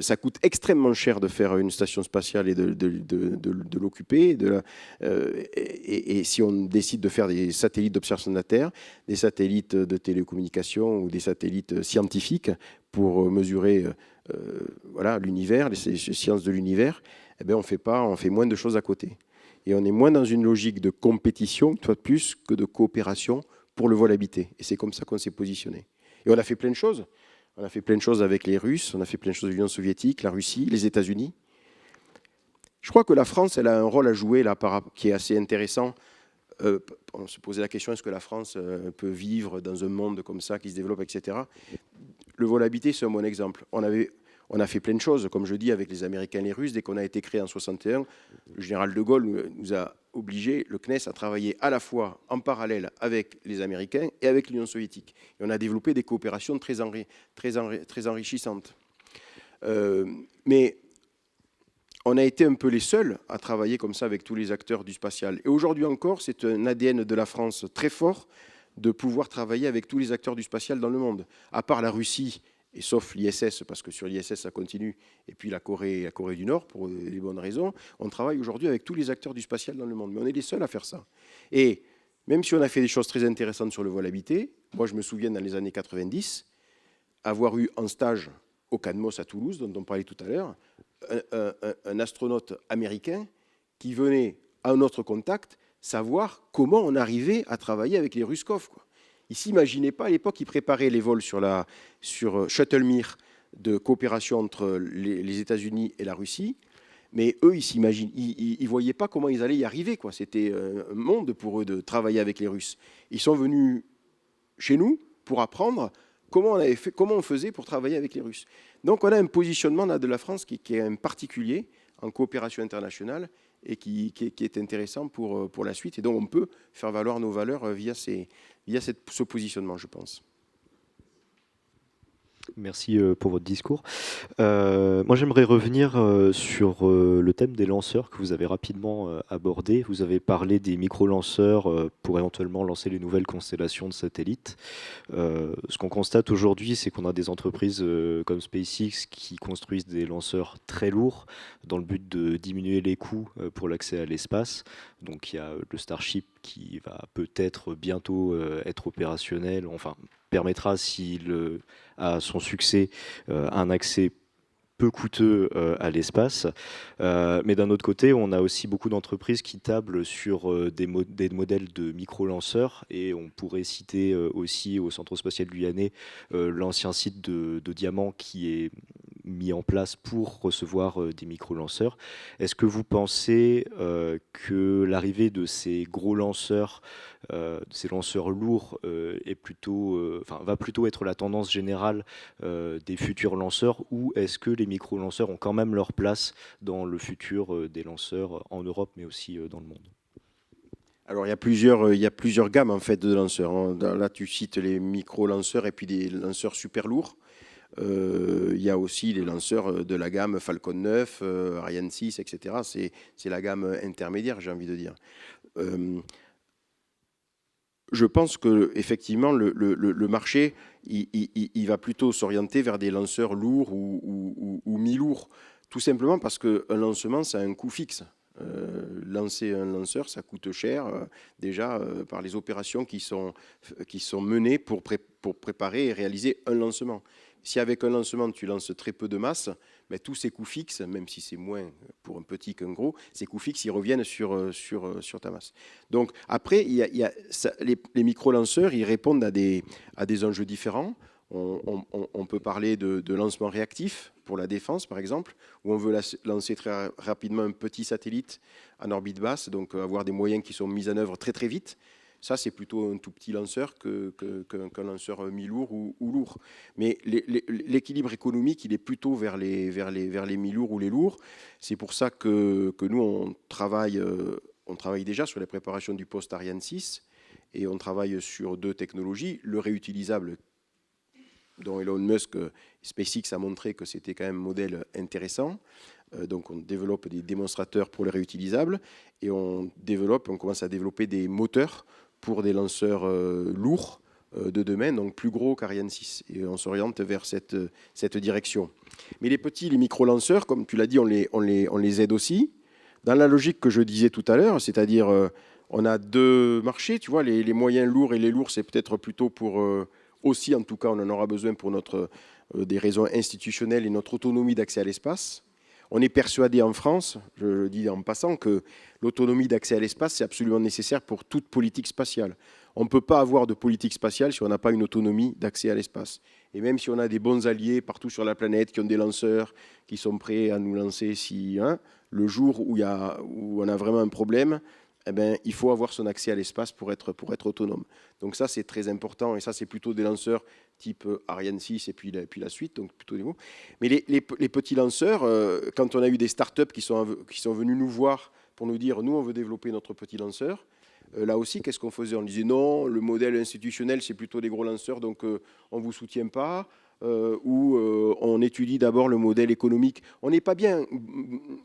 Ça coûte extrêmement cher de faire une station spatiale et de l'occuper. Et si on décide de faire des satellites d'observation de la Terre, des satellites de télécommunications ou des satellites scientifiques pour mesurer voilà, l'univers, les sciences de l'univers, eh bien, on fait moins de choses à côté. Et on est moins dans une logique de compétition, une fois de plus, que de coopération pour le vol habité. Et c'est comme ça qu'on s'est positionné. Et on a fait plein de choses. On a fait plein de choses avec les Russes, on a fait plein de choses avec l'Union soviétique, la Russie, les États-Unis. Je crois que la France, elle a un rôle à jouer là, qui est assez intéressant. On se posait la question, est-ce que la France peut vivre dans un monde comme ça, qui se développe, etc. Le vol habité, c'est un bon exemple. On a fait plein de choses, comme je dis, avec les Américains et les Russes. Dès qu'on a été créé en 61, le général de Gaulle nous a obligé, le CNES, à travailler à la fois en parallèle avec les Américains et avec l'Union soviétique. Et on a développé des coopérations très enrichissantes. Mais on a été un peu les seuls à travailler comme ça avec tous les acteurs du spatial. Et aujourd'hui encore, c'est un ADN de la France très fort de pouvoir travailler avec tous les acteurs du spatial dans le monde. À part la Russie, et sauf l'ISS, parce que sur l'ISS, ça continue, et puis la Corée du Nord, pour les bonnes raisons, on travaille aujourd'hui avec tous les acteurs du spatial dans le monde. Mais on est les seuls à faire ça. Et même si on a fait des choses très intéressantes sur le vol habité, moi je me souviens dans les années 90, avoir eu en stage au CADMOS à Toulouse, dont on parlait tout à l'heure, un astronaute américain qui venait à notre contact savoir comment on arrivait à travailler avec les Ruskov, quoi. Ils ne s'imaginaient pas à l'époque, ils préparaient les vols sur Shuttle Mir de coopération entre les États-Unis et la Russie, mais eux, ils ne voyaient pas comment ils allaient y arriver, quoi. C'était un monde pour eux de travailler avec les Russes. Ils sont venus chez nous pour apprendre comment on faisait pour travailler avec les Russes. Donc on a un positionnement là, de la France qui est un particulier en coopération internationale et qui est intéressant pour la suite. Et donc on peut faire valoir nos valeurs via ce positionnement, je pense. Merci pour votre discours. Moi, j'aimerais revenir sur le thème des lanceurs que vous avez rapidement abordé. Vous avez parlé des micro-lanceurs pour éventuellement lancer les nouvelles constellations de satellites. Ce qu'on constate aujourd'hui, c'est qu'on a des entreprises comme SpaceX qui construisent des lanceurs très lourds dans le but de diminuer les coûts pour l'accès à l'espace. Donc, il y a le Starship qui va peut-être bientôt être opérationnel, enfin permettra, s'il a son succès, un accès peu coûteux à l'espace. Mais d'un autre côté, on a aussi beaucoup d'entreprises qui tablent sur des modèles de micro-lanceurs, et on pourrait citer aussi au Centre spatial guyanais l'ancien site de Diamant qui est mis en place pour recevoir des micro-lanceurs. Est-ce que vous pensez que l'arrivée de ces gros lanceurs, ces lanceurs lourds, va plutôt être la tendance générale des futurs lanceurs, ou est-ce que les micro-lanceurs ont quand même leur place dans le futur des lanceurs en Europe, mais aussi dans le monde? Alors, il y a plusieurs gammes en fait de lanceurs, hein. Là, tu cites les micro-lanceurs et puis des lanceurs super lourds. Il y a aussi les lanceurs de la gamme Falcon 9, Ariane 6, etc. C'est la gamme intermédiaire, j'ai envie de dire. Je pense qu'effectivement, le marché, il va plutôt s'orienter vers des lanceurs lourds ou mi-lourds, tout simplement parce qu'un lancement, ça a un coût fixe. Lancer un lanceur, ça coûte cher déjà par les opérations qui sont menées pour préparer et réaliser un lancement. Si avec un lancement, tu lances très peu de masse, mais tous ces coûts fixes, même si c'est moins pour un petit qu'un gros, ces coûts fixes, ils reviennent sur ta masse. Donc après, les micro-lanceurs, ils répondent à des enjeux différents. On peut parler de lancement réactif pour la défense, par exemple, où on veut lancer très rapidement un petit satellite en orbite basse, donc avoir des moyens qui sont mis en œuvre très très vite. Ça, c'est plutôt un tout petit lanceur qu'un lanceur mi-lourd ou lourd. Mais l'équilibre économique, il est plutôt vers les mi-lourds ou les lourds. C'est pour ça que nous, on travaille déjà sur les préparations du poste Ariane 6, et on travaille sur deux technologies. Le réutilisable, dont Elon Musk, SpaceX a montré que c'était quand même un modèle intéressant. Donc on développe des démonstrateurs pour les réutilisables et on commence à développer des moteurs pour des lanceurs lourds de demain, donc plus gros qu'Ariane 6. Et on s'oriente vers cette direction. Mais les petits, les micro-lanceurs, comme tu l'as dit, on les aide aussi. Dans la logique que je disais tout à l'heure, c'est-à-dire on a deux marchés, tu vois, les moyens lourds et les lourds, c'est peut-être plutôt pour aussi, en tout cas, on en aura besoin pour des raisons institutionnelles et notre autonomie d'accès à l'espace. On est persuadé en France, je le dis en passant, que l'autonomie d'accès à l'espace, c'est absolument nécessaire pour toute politique spatiale. On ne peut pas avoir de politique spatiale si on n'a pas une autonomie d'accès à l'espace. Et même si on a des bons alliés partout sur la planète qui ont des lanceurs, qui sont prêts à nous lancer le jour où on a vraiment un problème, eh ben, il faut avoir son accès à l'espace pour être autonome. Donc ça, c'est très important. Et ça, c'est plutôt des lanceurs type Ariane 6 et puis la suite, donc plutôt des mots. Mais les petits lanceurs, quand on a eu des startups qui sont venus nous voir pour nous dire, nous, on veut développer notre petit lanceur, là aussi, qu'est-ce qu'on faisait? On disait, non, le modèle institutionnel, c'est plutôt des gros lanceurs, donc on ne vous soutient pas. Où on étudie d'abord le modèle économique. On n'est pas bien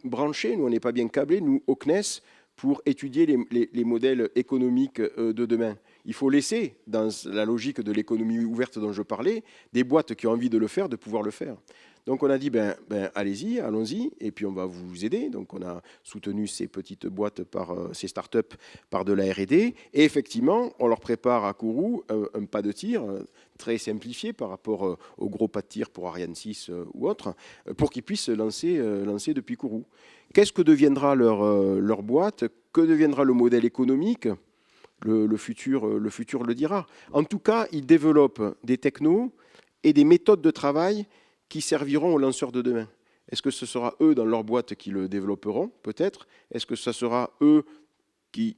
branché, nous, on n'est pas bien câblé, nous, au CNES, pour étudier les modèles économiques de demain. Il faut laisser, dans la logique de l'économie ouverte dont je parlais, des boîtes qui ont envie de le faire, de pouvoir le faire. Donc on a dit, allez-y, allons-y, et puis on va vous aider. Donc on a soutenu ces petites boîtes, ces startups, par de la R&D. Et effectivement, on leur prépare à Kourou un pas de tir très simplifié par rapport au gros pas de tir pour Ariane 6 ou autre, pour qu'ils puissent lancer depuis Kourou. Qu'est-ce que deviendra leur boîte? Que deviendra le modèle économique? Le futur le dira. En tout cas, ils développent des technos et des méthodes de travail qui serviront aux lanceurs de demain. Est-ce que ce sera eux dans leur boîte qui le développeront? Peut-être. Est-ce que ce sera eux qui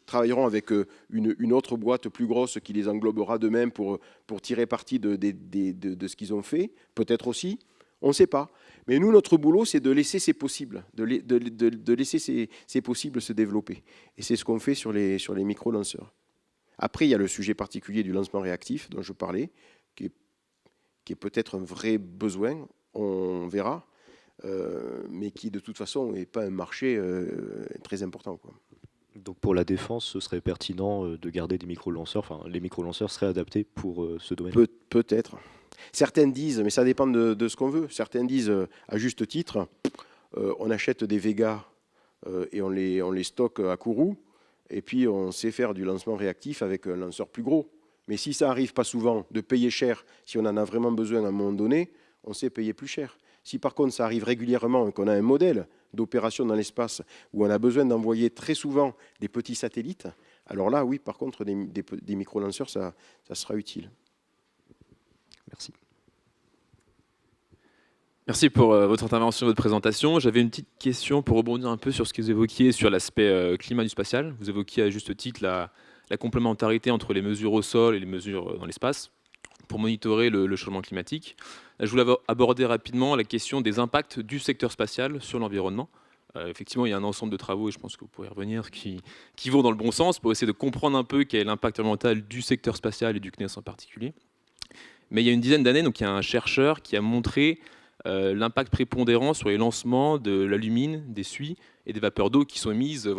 travailleront avec une autre boîte plus grosse qui les englobera demain pour tirer parti de ce qu'ils ont fait? Peut-être aussi. On ne sait pas. Mais nous, notre boulot, c'est de laisser ces possibles, de laisser ces possibles se développer. Et c'est ce qu'on fait sur les micro-lanceurs. Après, il y a le sujet particulier du lancement réactif dont je parlais, qui est peut-être un vrai besoin, on verra, mais qui de toute façon n'est pas un marché très important, quoi. Donc pour la défense, ce serait pertinent de garder des micro-lanceurs, enfin les micro-lanceurs seraient adaptés pour ce domaine. Peut-être. Certains disent, mais ça dépend de ce qu'on veut, certains disent à juste titre, on achète des Vega et on les stocke à Kourou, et puis on sait faire du lancement réactif avec un lanceur plus gros. Mais si ça arrive pas souvent de payer cher, si on en a vraiment besoin à un moment donné, on sait payer plus cher. Si par contre ça arrive régulièrement et qu'on a un modèle d'opération dans l'espace où on a besoin d'envoyer très souvent des petits satellites, alors là, oui, par contre, des micro-lanceurs, ça sera utile. Merci. Merci pour votre intervention, votre présentation. J'avais une petite question pour rebondir un peu sur ce que vous évoquiez sur l'aspect climat du spatial. Vous évoquiez à juste titre la complémentarité entre les mesures au sol et les mesures dans l'espace pour monitorer le changement climatique. Je voulais aborder rapidement la question des impacts du secteur spatial sur l'environnement. Effectivement, il y a un ensemble de travaux, et je pense que vous pourrez y revenir, qui vont dans le bon sens pour essayer de comprendre un peu quel est l'impact environnemental du secteur spatial et du CNES en particulier. Mais il y a une dizaine d'années, donc il y a un chercheur qui a montré l'impact prépondérant sur les lancements de l'alumine, des suies et des vapeurs d'eau qui sont émises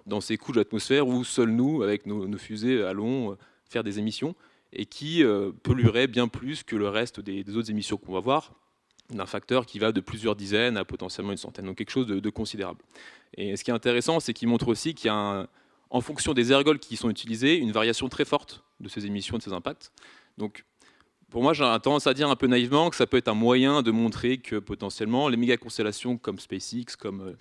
dans ces couches de l'atmosphère où seuls nous, avec nos fusées, allons faire des émissions et qui pollueraient bien plus que le reste des autres émissions qu'on va voir, d'un facteur qui va de plusieurs dizaines à potentiellement une centaine, donc quelque chose de considérable. Et ce qui est intéressant, c'est qu'il montre aussi qu'il y a, en fonction des ergols qui sont utilisés, une variation très forte de ces émissions, de ces impacts. Donc, pour moi, j'ai tendance à dire un peu naïvement que ça peut être un moyen de montrer que potentiellement les méga-constellations comme SpaceX, comme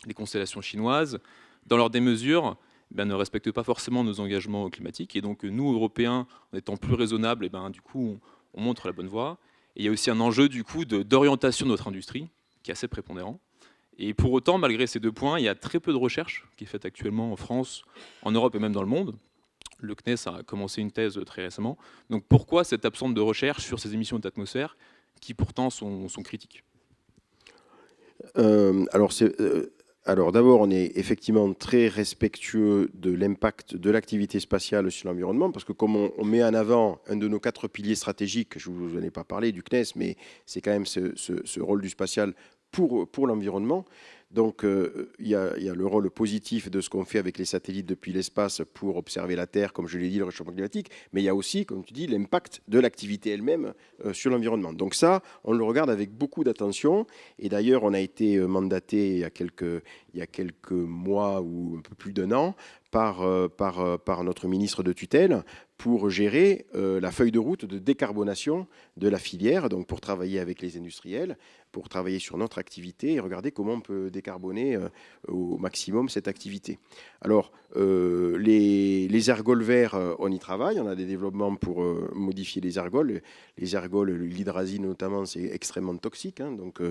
les constellations chinoises, dans leur démesure, ne respectent pas forcément nos engagements climatiques. Et donc nous, Européens, en étant plus raisonnables, du coup, on montre la bonne voie. Et il y a aussi un enjeu du coup d'orientation de notre industrie, qui est assez prépondérant. Et pour autant, malgré ces deux points, il y a très peu de recherche qui est faite actuellement en France, en Europe et même dans le monde. Le CNES a commencé une thèse très récemment. Donc pourquoi cette absence de recherche sur ces émissions d'atmosphère qui pourtant sont critiques? Alors Alors d'abord, on est effectivement très respectueux de l'impact de l'activité spatiale sur l'environnement, parce que comme on met en avant un de nos 4 piliers stratégiques, je ne vous en ai pas parlé du CNES, mais c'est quand même ce rôle du spatial pour l'environnement. Donc il y a le rôle positif de ce qu'on fait avec les satellites depuis l'espace pour observer la Terre, comme je l'ai dit, le réchauffement climatique, mais il y a aussi, comme tu dis, l'impact de l'activité elle-même sur l'environnement. Donc ça, on le regarde avec beaucoup d'attention, et d'ailleurs on a été mandaté il y a quelques mois ou un peu plus d'1 an par notre ministre de tutelle pour gérer la feuille de route de décarbonation de la filière, donc pour travailler avec les industriels, pour travailler sur notre activité et regarder comment on peut décarboner au maximum cette activité. Alors, les ergols verts, on y travaille, on a des développements pour modifier les ergols. Les ergols, l'hydrazine notamment, c'est extrêmement toxique, hein, donc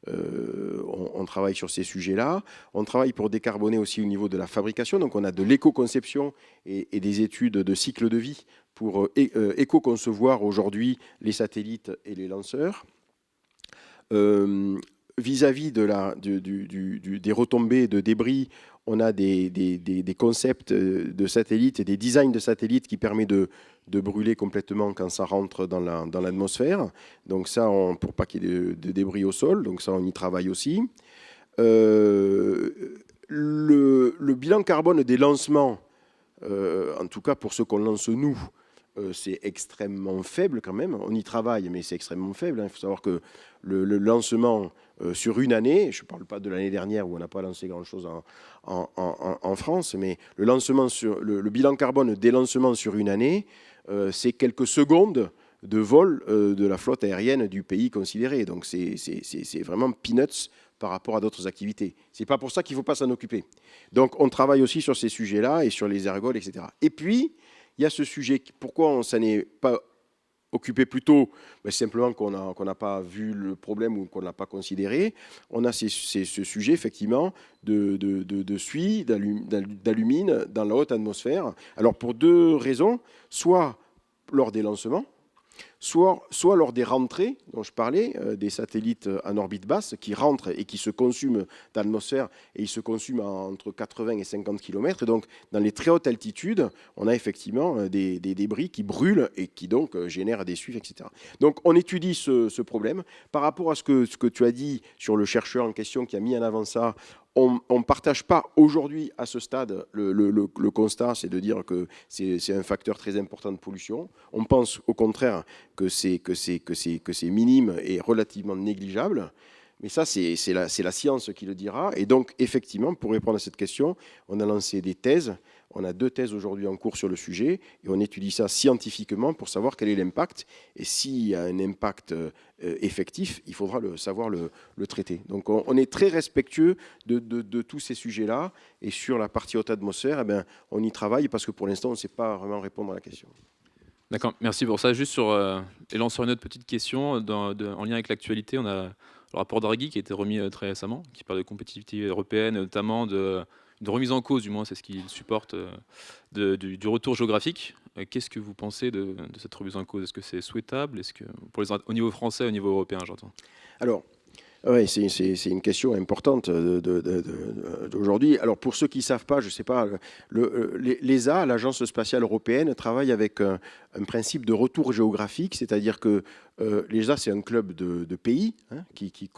on travaille sur ces sujets-là. On travaille pour décarboner aussi au niveau de la fabrication, donc on a de l'éco-conception et des études de cycle de vie pour éco-concevoir aujourd'hui les satellites et les lanceurs. Vis-à-vis des retombées de débris, on a des concepts de satellites et des designs de satellites qui permettent de brûler complètement quand ça rentre dans l'atmosphère. Donc ça, pour pas qu'il y ait de débris au sol, donc ça, on y travaille aussi. Le bilan carbone des lancements, en tout cas pour ce qu'on lance nous, c'est extrêmement faible quand même. On y travaille, mais c'est extrêmement faible. Il faut savoir que le lancement sur une année, je ne parle pas de l'année dernière où on n'a pas lancé grand-chose en France, mais le bilan carbone des lancements sur une année, c'est quelques secondes de vol de la flotte aérienne du pays considéré. Donc c'est vraiment peanuts par rapport à d'autres activités. Ce n'est pas pour ça qu'il ne faut pas s'en occuper. Donc on travaille aussi sur ces sujets-là et sur les ergols, etc. Et puis, il y a ce sujet, pourquoi on ne s'en est pas occupé plus tôt? Simplement qu'on n'a pas vu le problème ou qu'on ne l'a pas considéré. On a ce sujet, effectivement, de suie, d'alumine dans la haute atmosphère. Alors, pour 2 raisons, soit lors des lancements, soit lors des rentrées dont je parlais, des satellites en orbite basse qui rentrent et qui se consument dans l'atmosphère, et ils se consument entre 80 et 50 km. Et donc, dans les très hautes altitudes, on a effectivement des débris qui brûlent et qui donc génèrent des suies, etc. Donc, on étudie ce problème. Par rapport à ce que tu as dit sur le chercheur en question qui a mis en avant ça, on ne partage pas aujourd'hui, à ce stade, le constat, c'est de dire que c'est un facteur très important de pollution. On pense au contraire que c'est minime et relativement négligeable. Mais ça, c'est la science qui le dira. Et donc, effectivement, pour répondre à cette question, on a lancé des thèses. On a 2 thèses aujourd'hui en cours sur le sujet et on étudie ça scientifiquement pour savoir quel est l'impact. Et s'il y a un impact effectif, il faudra savoir le traiter. Donc on est très respectueux de tous ces sujets-là. Et sur la partie haute atmosphère, on y travaille parce que pour l'instant, on ne sait pas vraiment répondre à la question. D'accord, merci pour ça. Juste sur les lanceurs, une autre petite question en lien avec l'actualité. On a le rapport Draghi qui a été remis très récemment, qui parle de compétitivité européenne, notamment de remise en cause, du moins c'est ce qu'il supporte, du retour géographique. Qu'est-ce que vous pensez de cette remise en cause? Est-ce que c'est souhaitable? Est-ce que au niveau français, au niveau européen, j'entends? Alors, oui, c'est une question importante d'aujourd'hui. Alors, pour ceux qui ne savent pas, je ne sais pas, l'ESA, l'Agence spatiale européenne, travaille avec un principe de retour géographique, c'est-à-dire que l'ESA, c'est un club de pays qui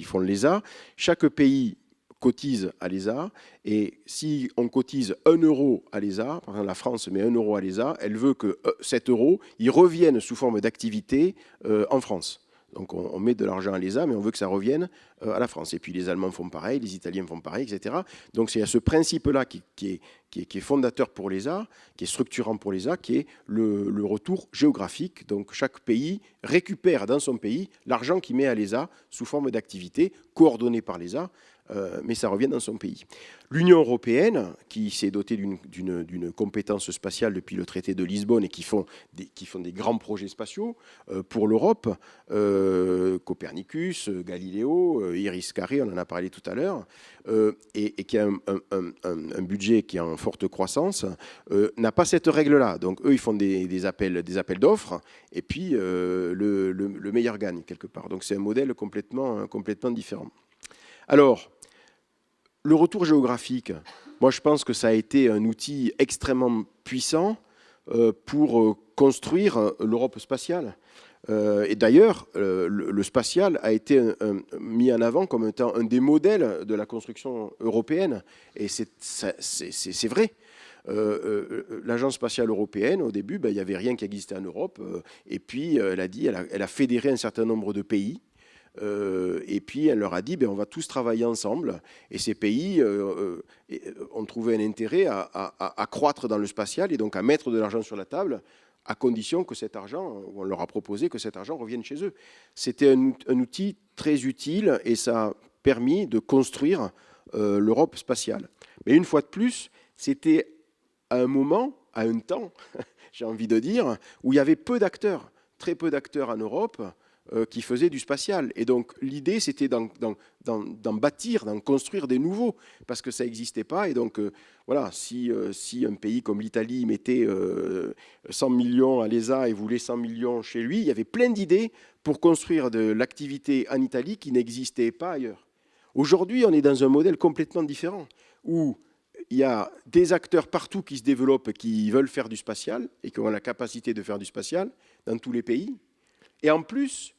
font l'ESA. Chaque pays cotise à l'ESA, et si on cotise 1 euro à l'ESA, par exemple la France met 1 euro à l'ESA, elle veut que cet euro, il revienne sous forme d'activité en France. Donc on met de l'argent à l'ESA, mais on veut que ça revienne à la France. Et puis les Allemands font pareil, les Italiens font pareil, etc. Donc c'est à ce principe-là qui est fondateur pour l'ESA, qui est structurant pour l'ESA, qui est le retour géographique. Donc chaque pays récupère dans son pays l'argent qu'il met à l'ESA sous forme d'activité coordonnée par l'ESA, mais ça revient dans son pays. L'Union européenne, qui s'est dotée d'une compétence spatiale depuis le traité de Lisbonne et qui font des grands projets spatiaux pour l'Europe, Copernicus, Galileo, Iris-Carré, on en a parlé tout à l'heure, et qui a un budget qui est en forte croissance, n'a pas cette règle-là. Donc eux, ils font des appels d'offres, et puis le meilleur gagne quelque part. Donc c'est un modèle complètement différent. Alors, le retour géographique, moi je pense que ça a été un outil extrêmement puissant pour construire l'Europe spatiale. Et d'ailleurs, le spatial a été mis en avant comme étant un des modèles de la construction européenne. Et c'est vrai. L'Agence spatiale européenne, au début, il n'y avait rien qui existait en Europe. Et puis, elle a fédéré un certain nombre de pays. Et puis, elle leur a dit, on va tous travailler ensemble. Et ces pays ont trouvé un intérêt à croître dans le spatial et donc à mettre de l'argent sur la table, à condition que cet argent, on leur a proposé que cet argent revienne chez eux. C'était un outil très utile et ça a permis de construire l'Europe spatiale. Mais une fois de plus, c'était à un moment, à un temps, j'ai envie de dire, où il y avait peu d'acteurs, très peu d'acteurs en Europe qui faisaient du spatial. Et donc l'idée, c'était d'en bâtir, d'en construire des nouveaux, parce que ça n'existait pas. Et donc voilà, si un pays comme l'Italie mettait 100 millions à l'ESA et voulait 100 millions chez lui, il y avait plein d'idées pour construire de l'activité en Italie qui n'existait pas ailleurs. Aujourd'hui, on est dans un modèle complètement différent, où il y a des acteurs partout qui se développent, qui veulent faire du spatial et qui ont la capacité de faire du spatial dans tous les pays. Et en plus,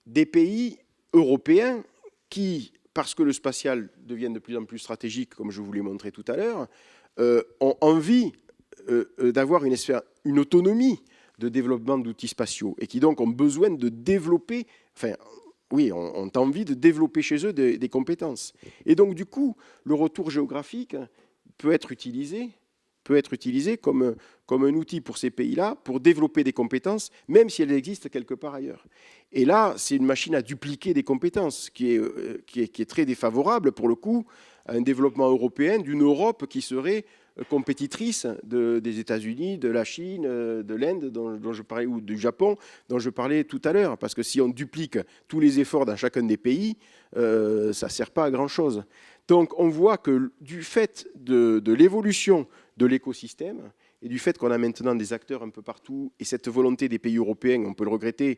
des pays européens qui, parce que le spatial devient de plus en plus stratégique, comme je vous l'ai montré tout à l'heure, ont envie d'avoir une autonomie de développement d'outils spatiaux et qui donc ont besoin de développer, ont envie de développer chez eux des compétences. Et donc, du coup, le retour géographique peut être utilisé comme un outil pour ces pays-là, pour développer des compétences, même si elles existent quelque part ailleurs. Et là, c'est une machine à dupliquer des compétences qui est très défavorable, pour le coup, à un développement européen, d'une Europe qui serait compétitrice des États-Unis, de la Chine, de l'Inde, dont je parlais, ou du Japon, dont je parlais tout à l'heure. Parce que si on duplique tous les efforts dans chacun des pays, ça ne sert pas à grand-chose. Donc on voit que du fait de l'évolution de l'écosystème et du fait qu'on a maintenant des acteurs un peu partout et cette volonté des pays européens, on peut le regretter,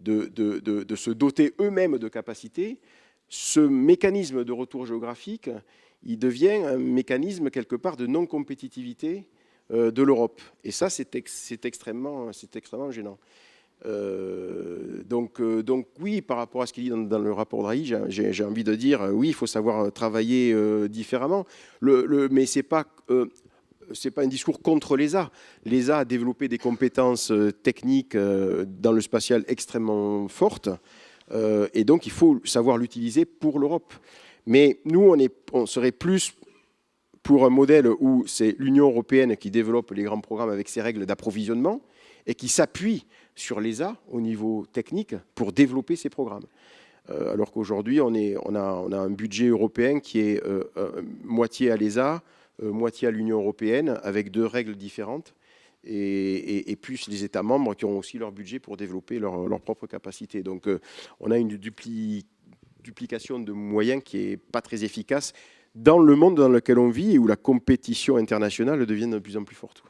de se doter eux-mêmes de capacités, ce mécanisme de retour géographique, il devient un mécanisme quelque part de non-compétitivité de l'Europe. Et ça, c'est extrêmement gênant. Donc oui, par rapport à ce qu'il dit dans le rapport Draghi, j'ai envie de dire, oui, il faut savoir travailler différemment. Mais ce n'est pas un discours contre l'ESA. L'ESA a développé des compétences techniques dans le spatial extrêmement fortes. Et donc, il faut savoir l'utiliser pour l'Europe. Mais nous, on serait plus pour un modèle où c'est l'Union européenne qui développe les grands programmes avec ses règles d'approvisionnement et qui s'appuie sur l'ESA au niveau technique pour développer ces programmes. Alors qu'aujourd'hui, on a un budget européen qui est moitié à l'ESA, moitié à l'Union européenne, avec deux règles différentes, et plus les États membres qui ont aussi leur budget pour développer leur propre capacité. Donc on a une duplication de moyens qui n'est pas très efficace dans le monde dans lequel on vit et où la compétition internationale devient de plus en plus forte.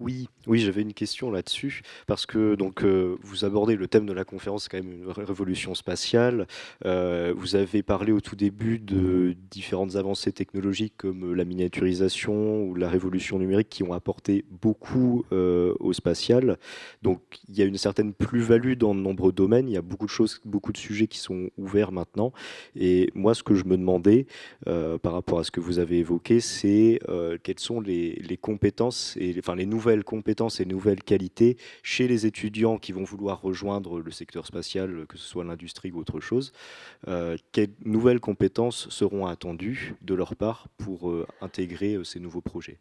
Oui, j'avais une question là-dessus, parce que donc, vous abordez le thème de la conférence, quand même une révolution spatiale. Vous avez parlé au tout début de différentes avancées technologiques comme la miniaturisation ou la révolution numérique qui ont apporté beaucoup au spatial. Donc il y a une certaine plus-value dans de nombreux domaines, il y a beaucoup de choses, beaucoup de sujets qui sont ouverts maintenant. Et moi, ce que je me demandais par rapport à ce que vous avez évoqué, c'est quelles sont les compétences, les nouvelles compétences et nouvelles qualités chez les étudiants qui vont vouloir rejoindre le secteur spatial, que ce soit l'industrie ou autre chose. Quelles nouvelles compétences seront attendues de leur part pour intégrer ces nouveaux projets ?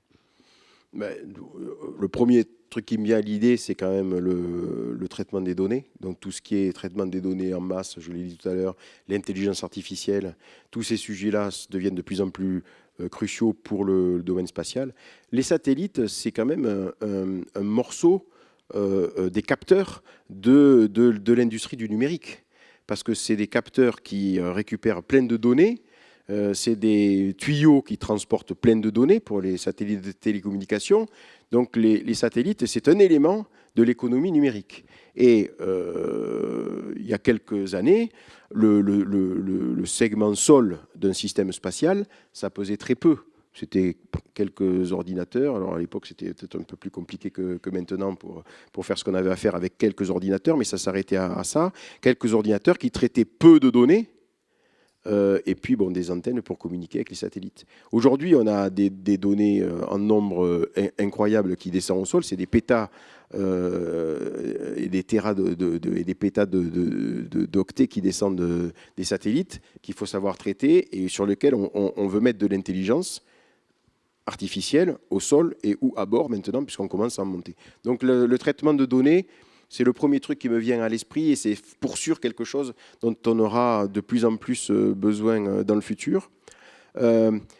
Le premier truc qui me vient à l'idée, c'est quand même le traitement des données. Donc tout ce qui est traitement des données en masse, je l'ai dit tout à l'heure, l'intelligence artificielle, tous ces sujets-là deviennent de plus en plus cruciaux pour le domaine spatial. Les satellites, c'est quand même un morceau des capteurs de l'industrie du numérique. Parce que c'est des capteurs qui récupèrent plein de données. C'est des tuyaux qui transportent plein de données pour les satellites de télécommunications. Donc les satellites, c'est un élément de l'économie numérique. Et il y a quelques années, le segment sol d'un système spatial, ça pesait très peu. C'était quelques ordinateurs. Alors à l'époque, c'était peut-être un peu plus compliqué que maintenant pour faire ce qu'on avait à faire avec quelques ordinateurs, mais ça s'arrêtait à ça. Quelques ordinateurs qui traitaient peu de données, et puis bon, des antennes pour communiquer avec les satellites. Aujourd'hui, on a des données en nombre incroyable qui descendent au sol. C'est des pétas et des téras et des pétas d'octets qui descendent des satellites qu'il faut savoir traiter et sur lesquels on veut mettre de l'intelligence artificielle au sol et ou à bord maintenant, puisqu'on commence à en monter. Donc le traitement de données, c'est le premier truc qui me vient à l'esprit et c'est pour sûr quelque chose dont on aura de plus en plus besoin dans le futur.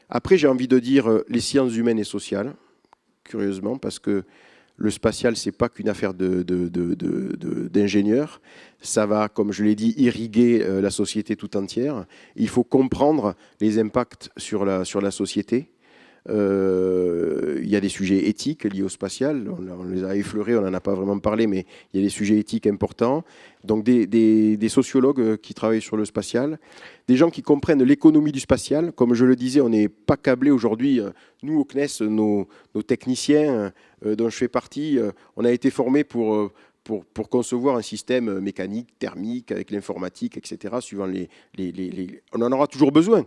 Après, j'ai envie de dire les sciences humaines et sociales, curieusement, parce que le spatial, ce n'est pas qu'une affaire d'ingénieurs. Ça va, comme je l'ai dit, irriguer la société tout entière. Il faut comprendre les impacts sur la société. Il y a des sujets éthiques liés au spatial, on les a effleurés, on n'en a pas vraiment parlé, mais il y a des sujets éthiques importants. Donc des sociologues qui travaillent sur le spatial, des gens qui comprennent l'économie du spatial. Comme je le disais, on n'est pas câblés aujourd'hui. Nous, au CNES, nos techniciens, dont je fais partie, on a été formés pour concevoir un système mécanique, thermique, avec l'informatique, etc., suivant on en aura toujours besoin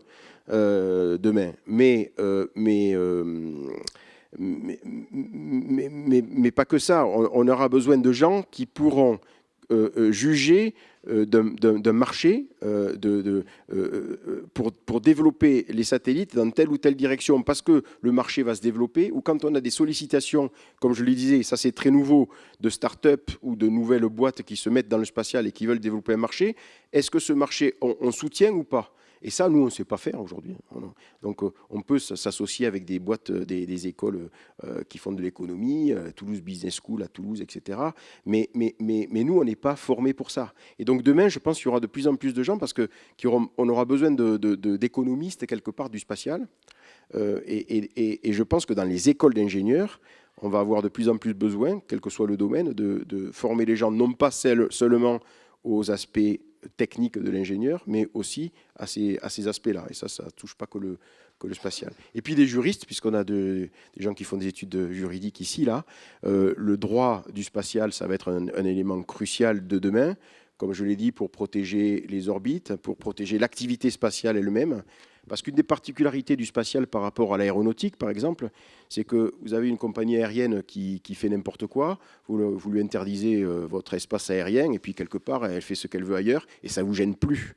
demain. Mais pas que ça. On aura besoin de gens qui pourront juger d'un marché pour développer les satellites dans telle ou telle direction, parce que le marché va se développer, ou quand on a des sollicitations, comme je le disais, ça c'est très nouveau, de start-up ou de nouvelles boîtes qui se mettent dans le spatial et qui veulent développer un marché, est-ce que ce marché, on soutient ou pas ? Et ça, nous, on ne sait pas faire aujourd'hui. Donc, on peut s'associer avec des boîtes, des écoles qui font de l'économie, Toulouse Business School à Toulouse, etc. Mais nous, on n'est pas formés pour ça. Et donc, demain, je pense qu'il y aura de plus en plus de gens parce qu'on aura besoin d'économistes, quelque part, du spatial. Et je pense que dans les écoles d'ingénieurs, on va avoir de plus en plus besoin, quel que soit le domaine, de former les gens, non pas seulement aux aspects technique de l'ingénieur, mais aussi à ces aspects-là. Et ça ne touche pas que le spatial. Et puis des juristes, puisqu'on a des gens qui font des études juridiques ici, là. Le droit du spatial, ça va être un élément crucial de demain, comme je l'ai dit, pour protéger les orbites, pour protéger l'activité spatiale elle-même. Parce qu'une des particularités du spatial par rapport à l'aéronautique, par exemple, c'est que vous avez une compagnie aérienne qui fait n'importe quoi, vous lui interdisez votre espace aérien, et puis quelque part, elle fait ce qu'elle veut ailleurs, et ça ne vous gêne plus.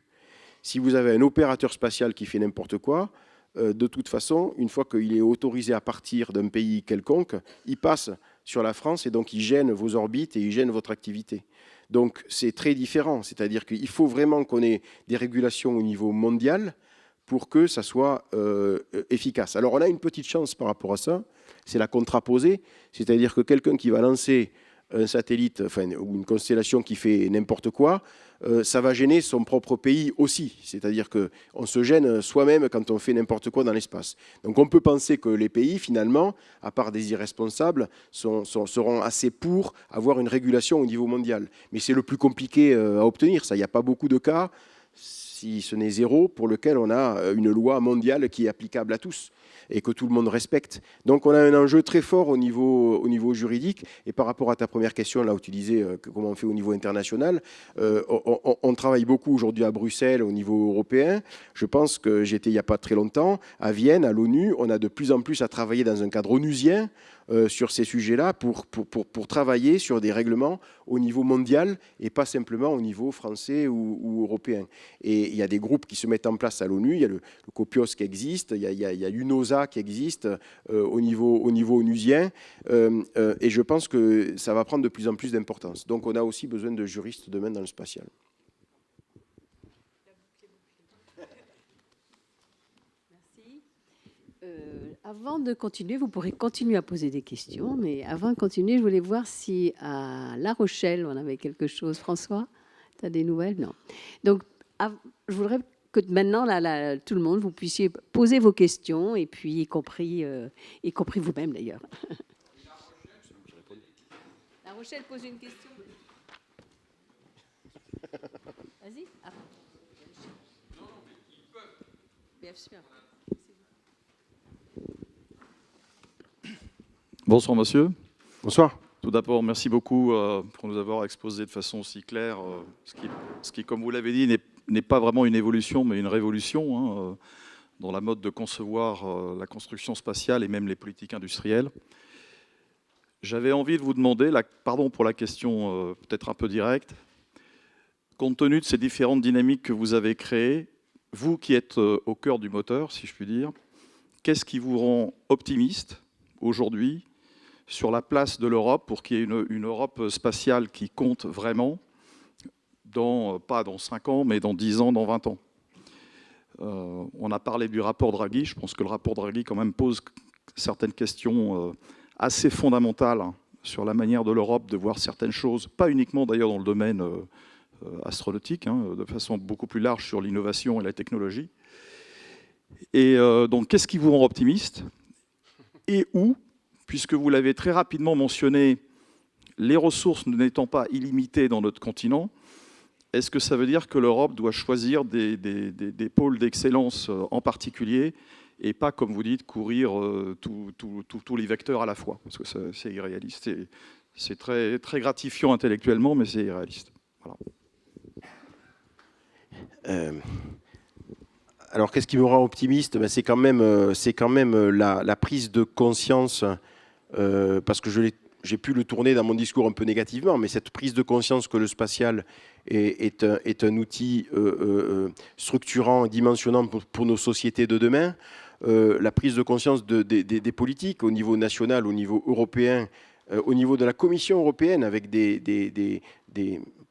Si vous avez un opérateur spatial qui fait n'importe quoi, de toute façon, une fois qu'il est autorisé à partir d'un pays quelconque, il passe sur la France, et donc il gêne vos orbites et il gêne votre activité. Donc c'est très différent, c'est-à-dire qu'il faut vraiment qu'on ait des régulations au niveau mondial, pour que ça soit efficace. Alors on a une petite chance par rapport à ça, c'est la contraposée, c'est-à-dire que quelqu'un qui va lancer un satellite ou une constellation qui fait n'importe quoi, ça va gêner son propre pays aussi. C'est-à-dire qu'on se gêne soi-même quand on fait n'importe quoi dans l'espace. Donc on peut penser que les pays, finalement, à part des irresponsables, seront assez pour avoir une régulation au niveau mondial. Mais c'est le plus compliqué à obtenir, ça. Il n'y a pas beaucoup de cas, si ce n'est zéro, pour lequel on a une loi mondiale qui est applicable à tous et que tout le monde respecte. Donc on a un enjeu très fort au niveau juridique. Et par rapport à ta première question, là où tu disais comment on fait au niveau international, on travaille beaucoup aujourd'hui à Bruxelles, au niveau européen. Je pense que j'étais il n'y a pas très longtemps à Vienne, à l'ONU. On a de plus en plus à travailler dans un cadre onusien sur ces sujets-là pour travailler sur des règlements au niveau mondial et pas simplement au niveau français ou européen. Et il y a des groupes qui se mettent en place à l'ONU, il y a le COPIOS qui existe, il y a UNOSA qui existe au niveau onusien, et je pense que ça va prendre de plus en plus d'importance. Donc on a aussi besoin de juristes demain dans le spatial. Avant de continuer, vous pourrez continuer à poser des questions, mais avant de continuer, je voulais voir si à La Rochelle, on avait quelque chose. François, tu as des nouvelles? Non. Donc, je voudrais que maintenant, là, tout le monde, vous puissiez poser vos questions, et puis y compris vous-même d'ailleurs. Rochelle pose une question. Vas-y. Ah. Bien sûr. Bonsoir monsieur. Bonsoir. Tout d'abord, merci beaucoup pour nous avoir exposé de façon aussi claire ce qui, comme vous l'avez dit, n'est pas vraiment une évolution, mais une révolution dans la mode de concevoir la construction spatiale et même les politiques industrielles. J'avais envie de vous demander, pardon pour la question peut-être un peu directe, compte tenu de ces différentes dynamiques que vous avez créées, vous qui êtes au cœur du moteur, si je puis dire, qu'est-ce qui vous rend optimiste aujourd'hui sur la place de l'Europe pour qu'il y ait une Europe spatiale qui compte vraiment, pas dans 5 ans, mais dans 10 ans, dans 20 ans. On a parlé du rapport Draghi. Je pense que le rapport Draghi quand même pose certaines questions assez fondamentales sur la manière de l'Europe de voir certaines choses, pas uniquement d'ailleurs dans le domaine astronautique, de façon beaucoup plus large sur l'innovation et la technologie. Et donc, qu'est-ce qui vous rend optimiste et où, puisque vous l'avez très rapidement mentionné, les ressources n'étant pas illimitées dans notre continent, est-ce que ça veut dire que l'Europe doit choisir des pôles d'excellence en particulier et pas, comme vous dites, courir tous les vecteurs à la fois? Parce que c'est irréaliste. C'est très, très gratifiant intellectuellement, mais c'est irréaliste. Voilà. Alors, qu'est-ce qui me rend optimiste? C'est quand même la prise de conscience, parce que j'ai pu le tourner dans mon discours un peu négativement, mais cette prise de conscience que le spatial est un outil structurant et dimensionnant pour nos sociétés de demain, la prise de conscience des politiques au niveau national, au niveau européen, au niveau de la Commission européenne, avec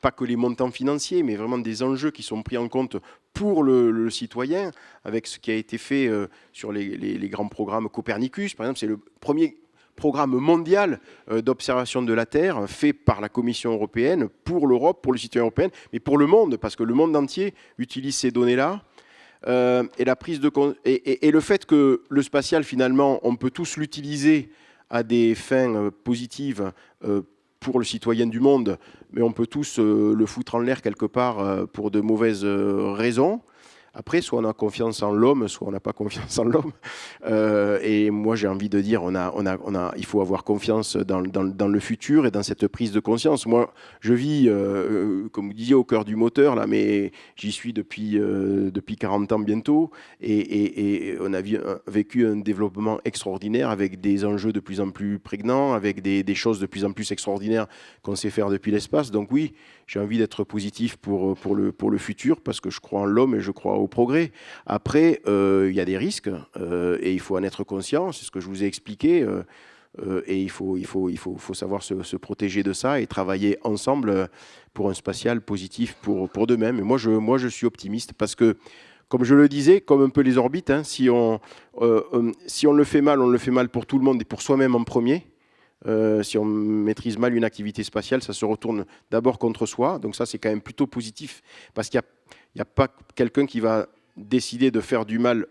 pas que les montants financiers, mais vraiment des enjeux qui sont pris en compte pour le citoyen, avec ce qui a été fait sur les grands programmes Copernicus. Par exemple, c'est le premier programme mondial d'observation de la Terre fait par la Commission européenne pour l'Europe, pour le citoyen européen, mais pour le monde, parce que le monde entier utilise ces données-là. Et le fait que le spatial, finalement, on peut tous l'utiliser à des fins positives pour le citoyen du monde, mais on peut tous le foutre en l'air quelque part pour de mauvaises raisons. Après, soit on a confiance en l'homme, soit on n'a pas confiance en l'homme. Et moi, j'ai envie de dire, il faut avoir confiance dans le futur et dans cette prise de conscience. Moi, je vis, comme vous disiez, au cœur du moteur, là, mais j'y suis depuis 40 ans bientôt. Et on a vécu un développement extraordinaire avec des enjeux de plus en plus prégnants, avec des choses de plus en plus extraordinaires qu'on sait faire depuis l'espace. Donc oui, j'ai envie d'être positif pour le futur, parce que je crois en l'homme et je crois au progrès. Après, il y a des risques et il faut en être conscient, c'est ce que je vous ai expliqué, et il faut savoir se protéger de ça et travailler ensemble pour un spatial positif pour demain. Mais moi, je suis optimiste parce que, comme je le disais, comme un peu les orbites, si on le fait mal, on le fait mal pour tout le monde et pour soi-même en premier. Si on maîtrise mal une activité spatiale, ça se retourne d'abord contre soi. Donc ça, c'est quand même plutôt positif, parce qu'il n'y a pas quelqu'un qui va décider de faire du mal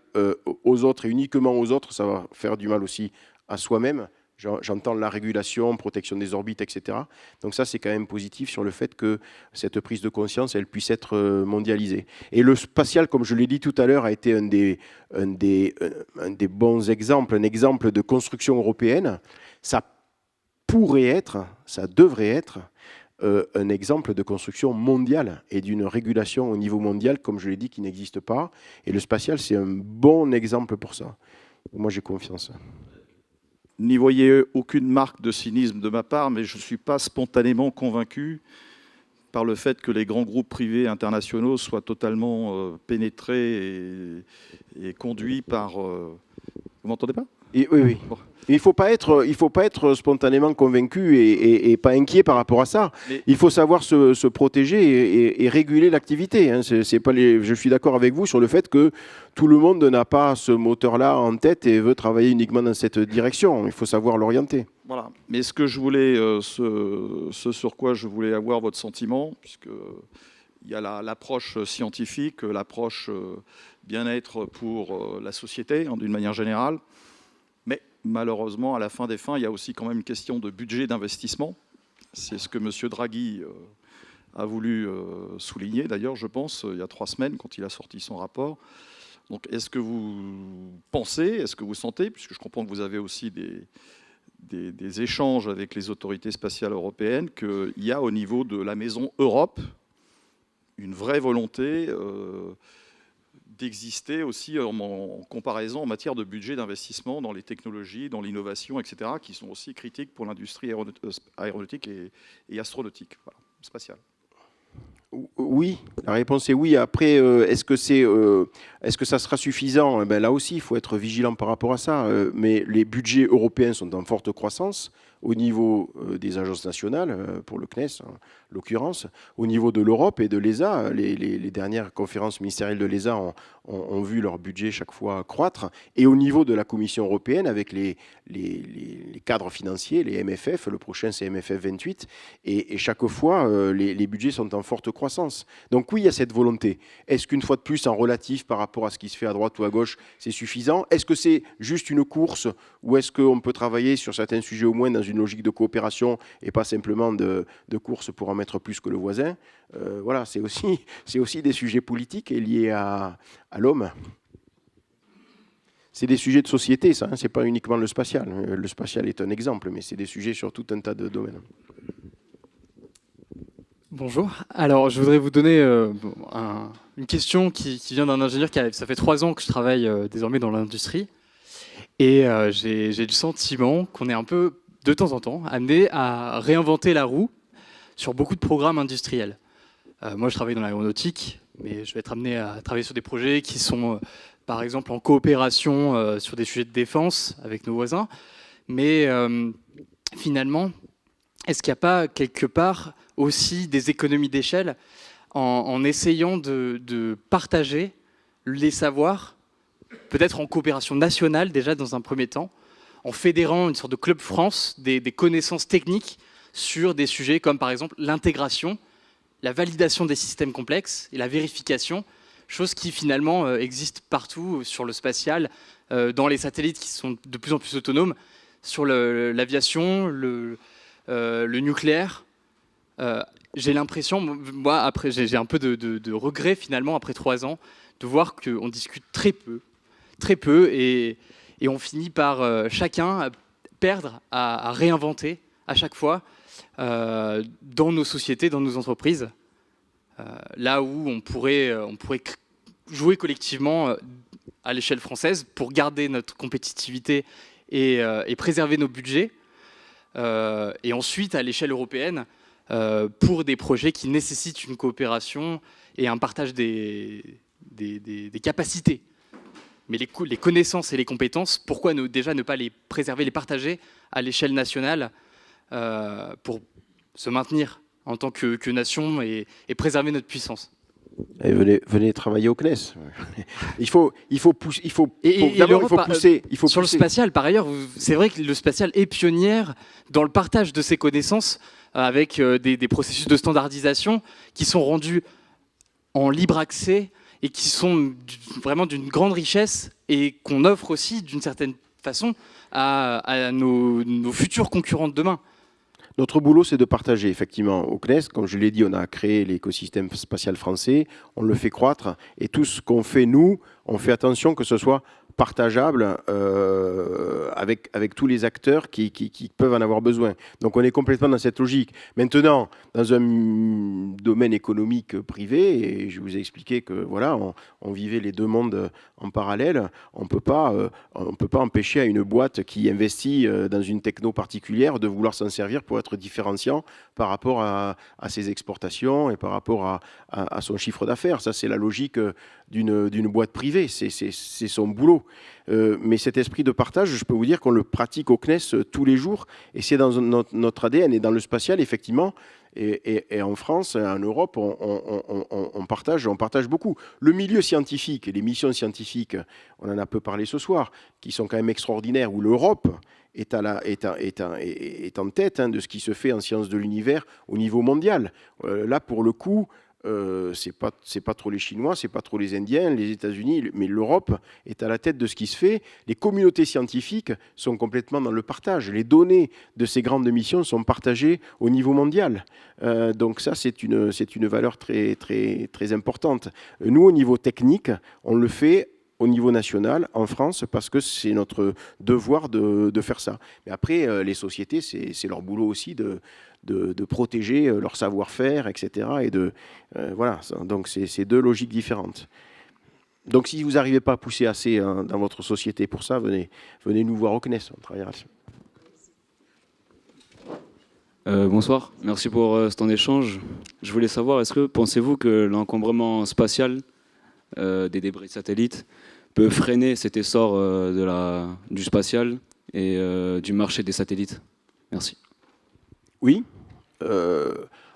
aux autres et uniquement aux autres. Ça va faire du mal aussi à soi-même. J'entends la régulation, protection des orbites, etc. Donc ça, c'est quand même positif sur le fait que cette prise de conscience, elle puisse être mondialisée. Et le spatial, comme je l'ai dit tout à l'heure, a été un des bons exemples, un exemple de construction européenne. Ça pourrait être, ça devrait être un exemple de construction mondiale et d'une régulation au niveau mondial, comme je l'ai dit, qui n'existe pas. Et le spatial, c'est un bon exemple pour ça. Moi, j'ai confiance. N'y voyez aucune marque de cynisme de ma part, mais je ne suis pas spontanément convaincu par le fait que les grands groupes privés internationaux soient totalement pénétrés et conduits par... Vous m'entendez pas? Oui, oui. Bon. Il ne faut pas être spontanément convaincu et pas inquiet par rapport à ça. Mais il faut savoir se protéger et réguler l'activité. Je suis d'accord avec vous sur le fait que tout le monde n'a pas ce moteur-là en tête et veut travailler uniquement dans cette direction. Il faut savoir l'orienter. Voilà. Mais ce que je voulais, ce sur quoi je voulais avoir votre sentiment, puisque il y a l'approche scientifique, l'approche bien-être pour la société, d'une manière générale. Mais malheureusement, à la fin des fins, il y a aussi quand même une question de budget d'investissement. C'est ce que M. Draghi a voulu souligner, d'ailleurs, je pense, il y a 3 semaines, quand il a sorti son rapport. Donc, est-ce que vous pensez, est-ce que vous sentez, puisque je comprends que vous avez aussi des échanges avec les autorités spatiales européennes, qu'il y a au niveau de la maison Europe une vraie volonté d'exister aussi en comparaison en matière de budget d'investissement dans les technologies, dans l'innovation, etc., qui sont aussi critiques pour l'industrie aéronautique et astronautique, voilà, spatiale. Oui, la réponse est oui. Après, est-ce que ça sera suffisant? Là aussi, il faut être vigilant par rapport à ça. Mais les budgets européens sont en forte croissance au niveau des agences nationales, pour le CNES en l'occurrence, au niveau de l'Europe et de l'ESA. Les dernières conférences ministérielles de l'ESA ont vu leur budget chaque fois croître. Et au niveau de la Commission européenne, avec les cadres financiers, les MFF, le prochain c'est MFF 28, et chaque fois, les budgets sont en forte croissance. Donc oui, il y a cette volonté. Est-ce qu'une fois de plus, en relatif par rapport à ce qui se fait à droite ou à gauche, c'est suffisant? Est-ce que c'est juste une course, ou est-ce qu'on peut travailler sur certains sujets au moins dans une logique de coopération et pas simplement de course pour en mettre plus que le voisin? Voilà, c'est aussi des sujets politiques et liés à l'homme. C'est des sujets de société, ça, hein, c'est pas uniquement le spatial. Le spatial est un exemple, mais c'est des sujets sur tout un tas de domaines. Bonjour. Alors, je voudrais vous donner une question qui vient d'un ingénieur ça fait 3 ans que je travaille désormais dans l'industrie. Et j'ai le sentiment qu'on est un peu, de temps en temps, amené à réinventer la roue sur beaucoup de programmes industriels. Moi, je travaille dans l'aéronautique, mais je vais être amené à travailler sur des projets qui sont, par exemple, en coopération sur des sujets de défense avec nos voisins. Mais finalement, est-ce qu'il n'y a pas quelque part aussi des économies d'échelle en essayant de partager les savoirs, peut-être en coopération nationale déjà dans un premier temps, en fédérant une sorte de club France des connaissances techniques sur des sujets comme par exemple l'intégration, la validation des systèmes complexes et la vérification, chose qui finalement existe partout sur le spatial, dans les satellites qui sont de plus en plus autonomes, sur l'aviation, le nucléaire. J'ai l'impression, moi, après, j'ai un peu de regret finalement après 3 ans de voir qu'on discute très peu, et on finit par chacun perdre à réinventer à chaque fois dans nos sociétés, dans nos entreprises, là où on pourrait jouer collectivement à l'échelle française pour garder notre compétitivité et préserver nos budgets, et ensuite à l'échelle européenne pour des projets qui nécessitent une coopération et un partage des capacités. Mais les connaissances et les compétences, pourquoi déjà ne pas les préserver, les partager à l'échelle nationale pour se maintenir en tant que nation et préserver notre puissance? Et venez travailler au CNES. Il faut pousser. Sur le spatial, par ailleurs, c'est vrai que le spatial est pionnière dans le partage de ses connaissances avec des processus de standardisation qui sont rendus en libre accès et qui sont vraiment d'une grande richesse et qu'on offre aussi d'une certaine façon à nos futurs concurrents de demain. Notre boulot, c'est de partager, effectivement, au CNES. Comme je l'ai dit, on a créé l'écosystème spatial français, on le fait croître, et tout ce qu'on fait, nous, on fait attention que ce soit partageable avec tous les acteurs qui peuvent en avoir besoin. Donc on est complètement dans cette logique. Maintenant, dans un domaine économique privé, et je vous ai expliqué que voilà, on vivait les deux mondes en parallèle, on peut pas empêcher à une boîte qui investit dans une techno particulière de vouloir s'en servir pour être différenciant par rapport à ses exportations et par rapport à son chiffre d'affaires. Ça, c'est la logique d'une boîte privée, c'est son boulot. Mais cet esprit de partage, je peux vous dire qu'on le pratique au CNES tous les jours, et c'est dans notre ADN. Et dans le spatial, effectivement, et en France, en Europe, on partage beaucoup. Le milieu scientifique et les missions scientifiques, on en a peu parlé ce soir, qui sont quand même extraordinaires, où l'Europe est en tête de ce qui se fait en sciences de l'univers au niveau mondial. Là, pour le coup, c'est pas trop les Chinois, c'est pas trop les Indiens, les États-Unis, mais l'Europe est à la tête de ce qui se fait. Les communautés scientifiques sont complètement dans le partage. Les données de ces grandes missions sont partagées au niveau mondial. Donc ça, c'est une valeur très, très, très importante. Nous, au niveau technique, on le fait au niveau national, en France, parce que c'est notre devoir de faire ça. Mais après, les sociétés, c'est leur boulot aussi de protéger leur savoir-faire, etc. Et voilà, donc c'est deux logiques différentes. Donc si vous n'arrivez pas à pousser assez dans votre société pour ça, venez nous voir au CNES, on travaillera dessus. Bonsoir, merci pour ce temps d'échange. Je voulais savoir, pensez-vous que l'encombrement spatial des débris de satellites peut freiner cet essor du spatial et du marché des satellites? Merci. Oui.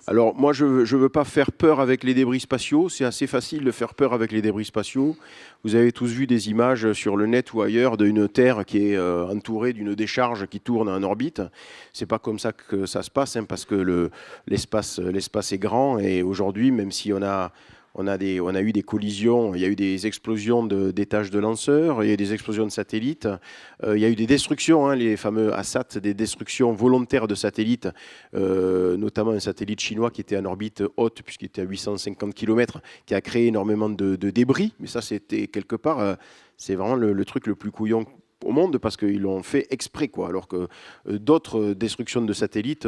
Alors moi, je ne veux pas faire peur avec les débris spatiaux. C'est assez facile de faire peur avec les débris spatiaux. Vous avez tous vu des images sur le net ou ailleurs d'une Terre qui est entourée d'une décharge qui tourne en orbite. C'est pas comme ça que ça se passe, hein, parce que l'espace est grand. Et aujourd'hui, même si on a eu des collisions, il y a eu des explosions d'étages de lanceurs, il y a eu des explosions de satellites, il y a eu des destructions, hein, les fameux ASAT, des destructions volontaires de satellites, notamment un satellite chinois qui était en orbite haute, puisqu'il était à 850 km, qui a créé énormément de débris. Mais ça, c'était quelque part, c'est vraiment le truc le plus couillon au monde, parce qu'ils l'ont fait exprès, quoi, alors que d'autres destructions de satellites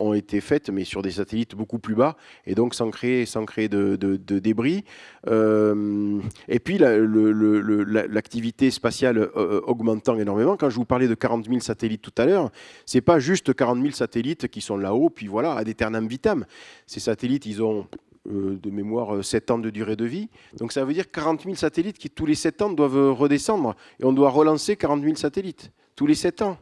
ont été faites, mais sur des satellites beaucoup plus bas, et donc sans créer de débris. Et puis l'activité spatiale augmentant énormément. Quand je vous parlais de 40 000 satellites tout à l'heure, c'est pas juste 40 000 satellites qui sont là-haut, puis voilà, ad aeternam vitam. Ces satellites, ils ont de mémoire 7 ans de durée de vie. Donc ça veut dire 40 000 satellites qui, tous les 7 ans, doivent redescendre, et on doit relancer 40 000 satellites, tous les 7 ans.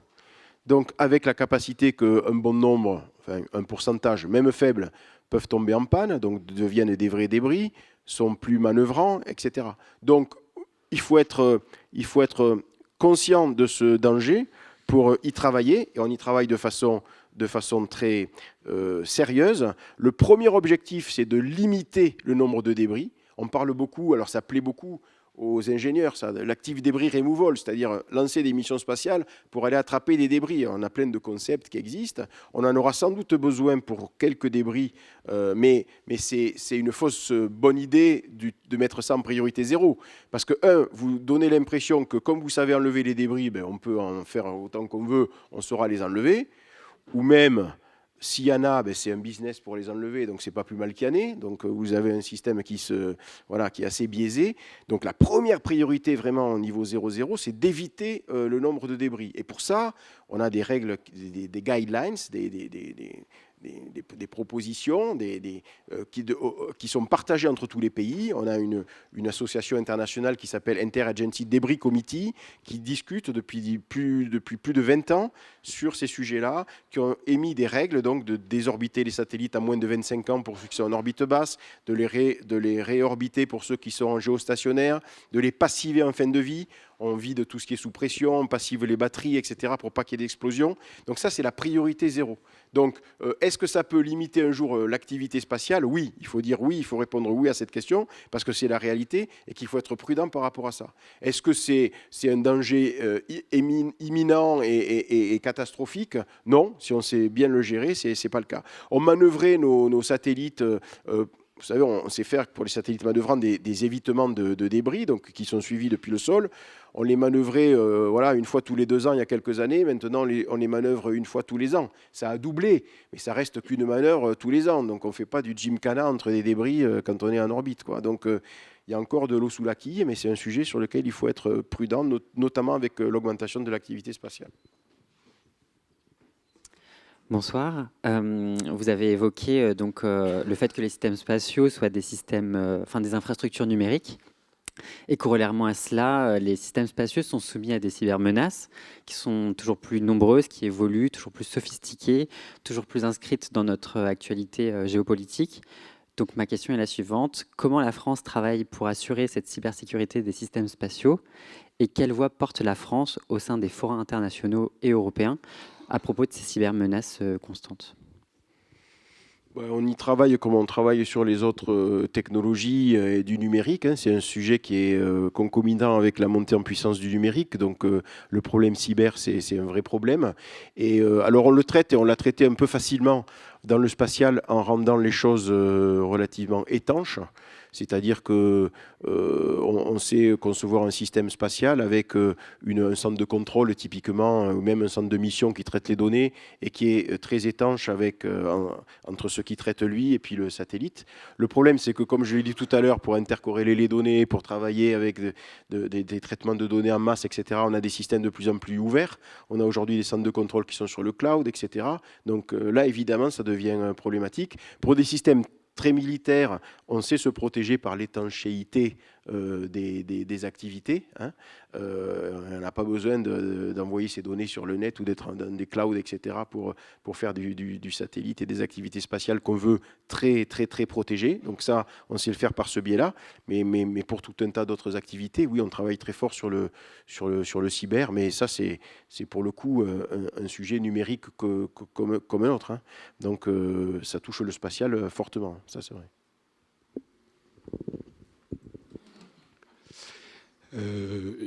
Donc, avec la capacité qu'un bon nombre, enfin un pourcentage, même faible, peuvent tomber en panne, donc deviennent des vrais débris, sont plus manœuvrants, etc. Donc, il faut être conscient de ce danger pour y travailler, et on y travaille de façon très sérieuse. Le premier objectif, c'est de limiter le nombre de débris. On parle beaucoup, alors ça plaît beaucoup aux ingénieurs, l'active débris removal, c'est-à-dire lancer des missions spatiales pour aller attraper des débris. On a plein de concepts qui existent. On en aura sans doute besoin pour quelques débris, mais c'est une fausse bonne idée de mettre ça en priorité zéro. Parce que, vous donnez l'impression que comme vous savez enlever les débris, on peut en faire autant qu'on veut, on saura les enlever. Ou même, s'il y en a, c'est un business pour les enlever, donc c'est pas plus mal qu'il y en ait. Donc vous avez un système qui est assez biaisé. Donc la première priorité vraiment au niveau 0,0, c'est d'éviter le nombre de débris. Et pour ça, on a des règles, des guidelines, des propositions qui sont partagées entre tous les pays. On a une association internationale qui s'appelle Interagency Debris Committee qui discute depuis plus de 20 ans sur ces sujets-là, qui ont émis des règles donc de désorbiter les satellites à moins de 25 ans pour ceux qui sont en orbite basse, de les réorbiter pour ceux qui sont en géostationnaire, de les passiver en fin de vie. On vide tout ce qui est sous pression, on passive les batteries, etc., pour pas qu'il y ait d'explosion. Donc ça, c'est la priorité zéro. Donc, est-ce que ça peut limiter un jour l'activité spatiale? Oui, il faut dire oui, il faut répondre oui à cette question, parce que c'est la réalité et qu'il faut être prudent par rapport à ça. Est-ce que c'est un danger imminent et catastrophique? Non, si on sait bien le gérer, c'est pas le cas. On manœuvrait nos satellites. Vous savez, on sait faire pour les satellites manœuvrants des évitements de débris, donc qui sont suivis depuis le sol. On les manœuvrait une fois tous les 2 ans il y a quelques années. Maintenant, on les manœuvre une fois tous les ans. Ça a doublé, mais ça reste qu'une manœuvre tous les ans. Donc on ne fait pas du gymkhana entre des débris quand on est en orbite, quoi. Donc il y a encore de l'eau sous la quille, mais c'est un sujet sur lequel il faut être prudent, notamment avec l'augmentation de l'activité spatiale. Bonsoir. Vous avez évoqué le fait que les systèmes spatiaux soient des systèmes, des infrastructures numériques. Et corollairement à cela, les systèmes spatiaux sont soumis à des cybermenaces qui sont toujours plus nombreuses, qui évoluent, toujours plus sophistiquées, toujours plus inscrites dans notre actualité géopolitique. Donc ma question est la suivante. Comment la France travaille pour assurer cette cybersécurité des systèmes spatiaux? Et quelle voix porte la France au sein des forums internationaux et européens à propos de ces cybermenaces constantes? On y travaille comme on travaille sur les autres technologies et du numérique. C'est un sujet qui est concomitant avec la montée en puissance du numérique. Donc le problème cyber, c'est un vrai problème. Et alors on le traite et on l'a traité un peu facilement dans le spatial en rendant les choses relativement étanches. C'est-à-dire que on sait concevoir un système spatial avec un centre de contrôle typiquement, ou même un centre de mission qui traite les données et qui est très étanche avec, entre ce qui traite lui et puis le satellite. Le problème, c'est que, comme je l'ai dit tout à l'heure, pour intercorréler les données, pour travailler avec des traitements de données en masse, etc., on a des systèmes de plus en plus ouverts. On a aujourd'hui des centres de contrôle qui sont sur le cloud, etc. Donc là, évidemment, ça devient problématique. Pour des systèmes très militaire, on sait se protéger par l'étanchéité des activités. On n'a pas besoin d'envoyer ces données sur le net ou d'être dans des clouds, etc., pour faire du satellite et des activités spatiales qu'on veut très, très, très protégées. Donc ça, on sait le faire par ce biais-là. Mais pour tout un tas d'autres activités, oui, on travaille très fort sur le cyber. Mais ça, c'est pour le coup un sujet numérique comme un autre. Donc ça touche le spatial fortement. Ça, c'est vrai.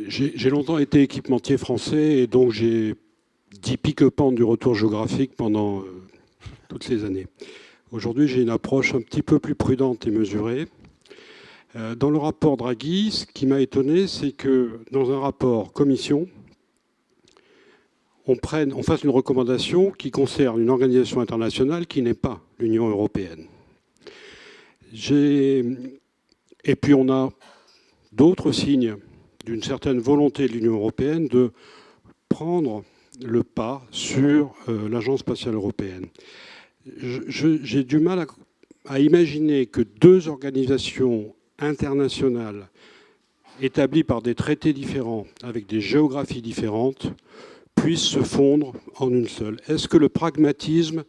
J'ai longtemps été équipementier français et donc j'ai dit pique-pente du retour géographique pendant toutes ces années. Aujourd'hui, j'ai une approche un petit peu plus prudente et mesurée. Dans le rapport Draghi, ce qui m'a étonné, c'est que dans un rapport commission, on fasse une recommandation qui concerne une organisation internationale qui n'est pas l'Union européenne. Et puis on a d'autres signes d'une certaine volonté de l'Union européenne de prendre le pas sur l'Agence spatiale européenne. J'ai du mal à imaginer que deux organisations internationales établies par des traités différents, avec des géographies différentes, puissent se fondre en une seule. Est-ce que le pragmatisme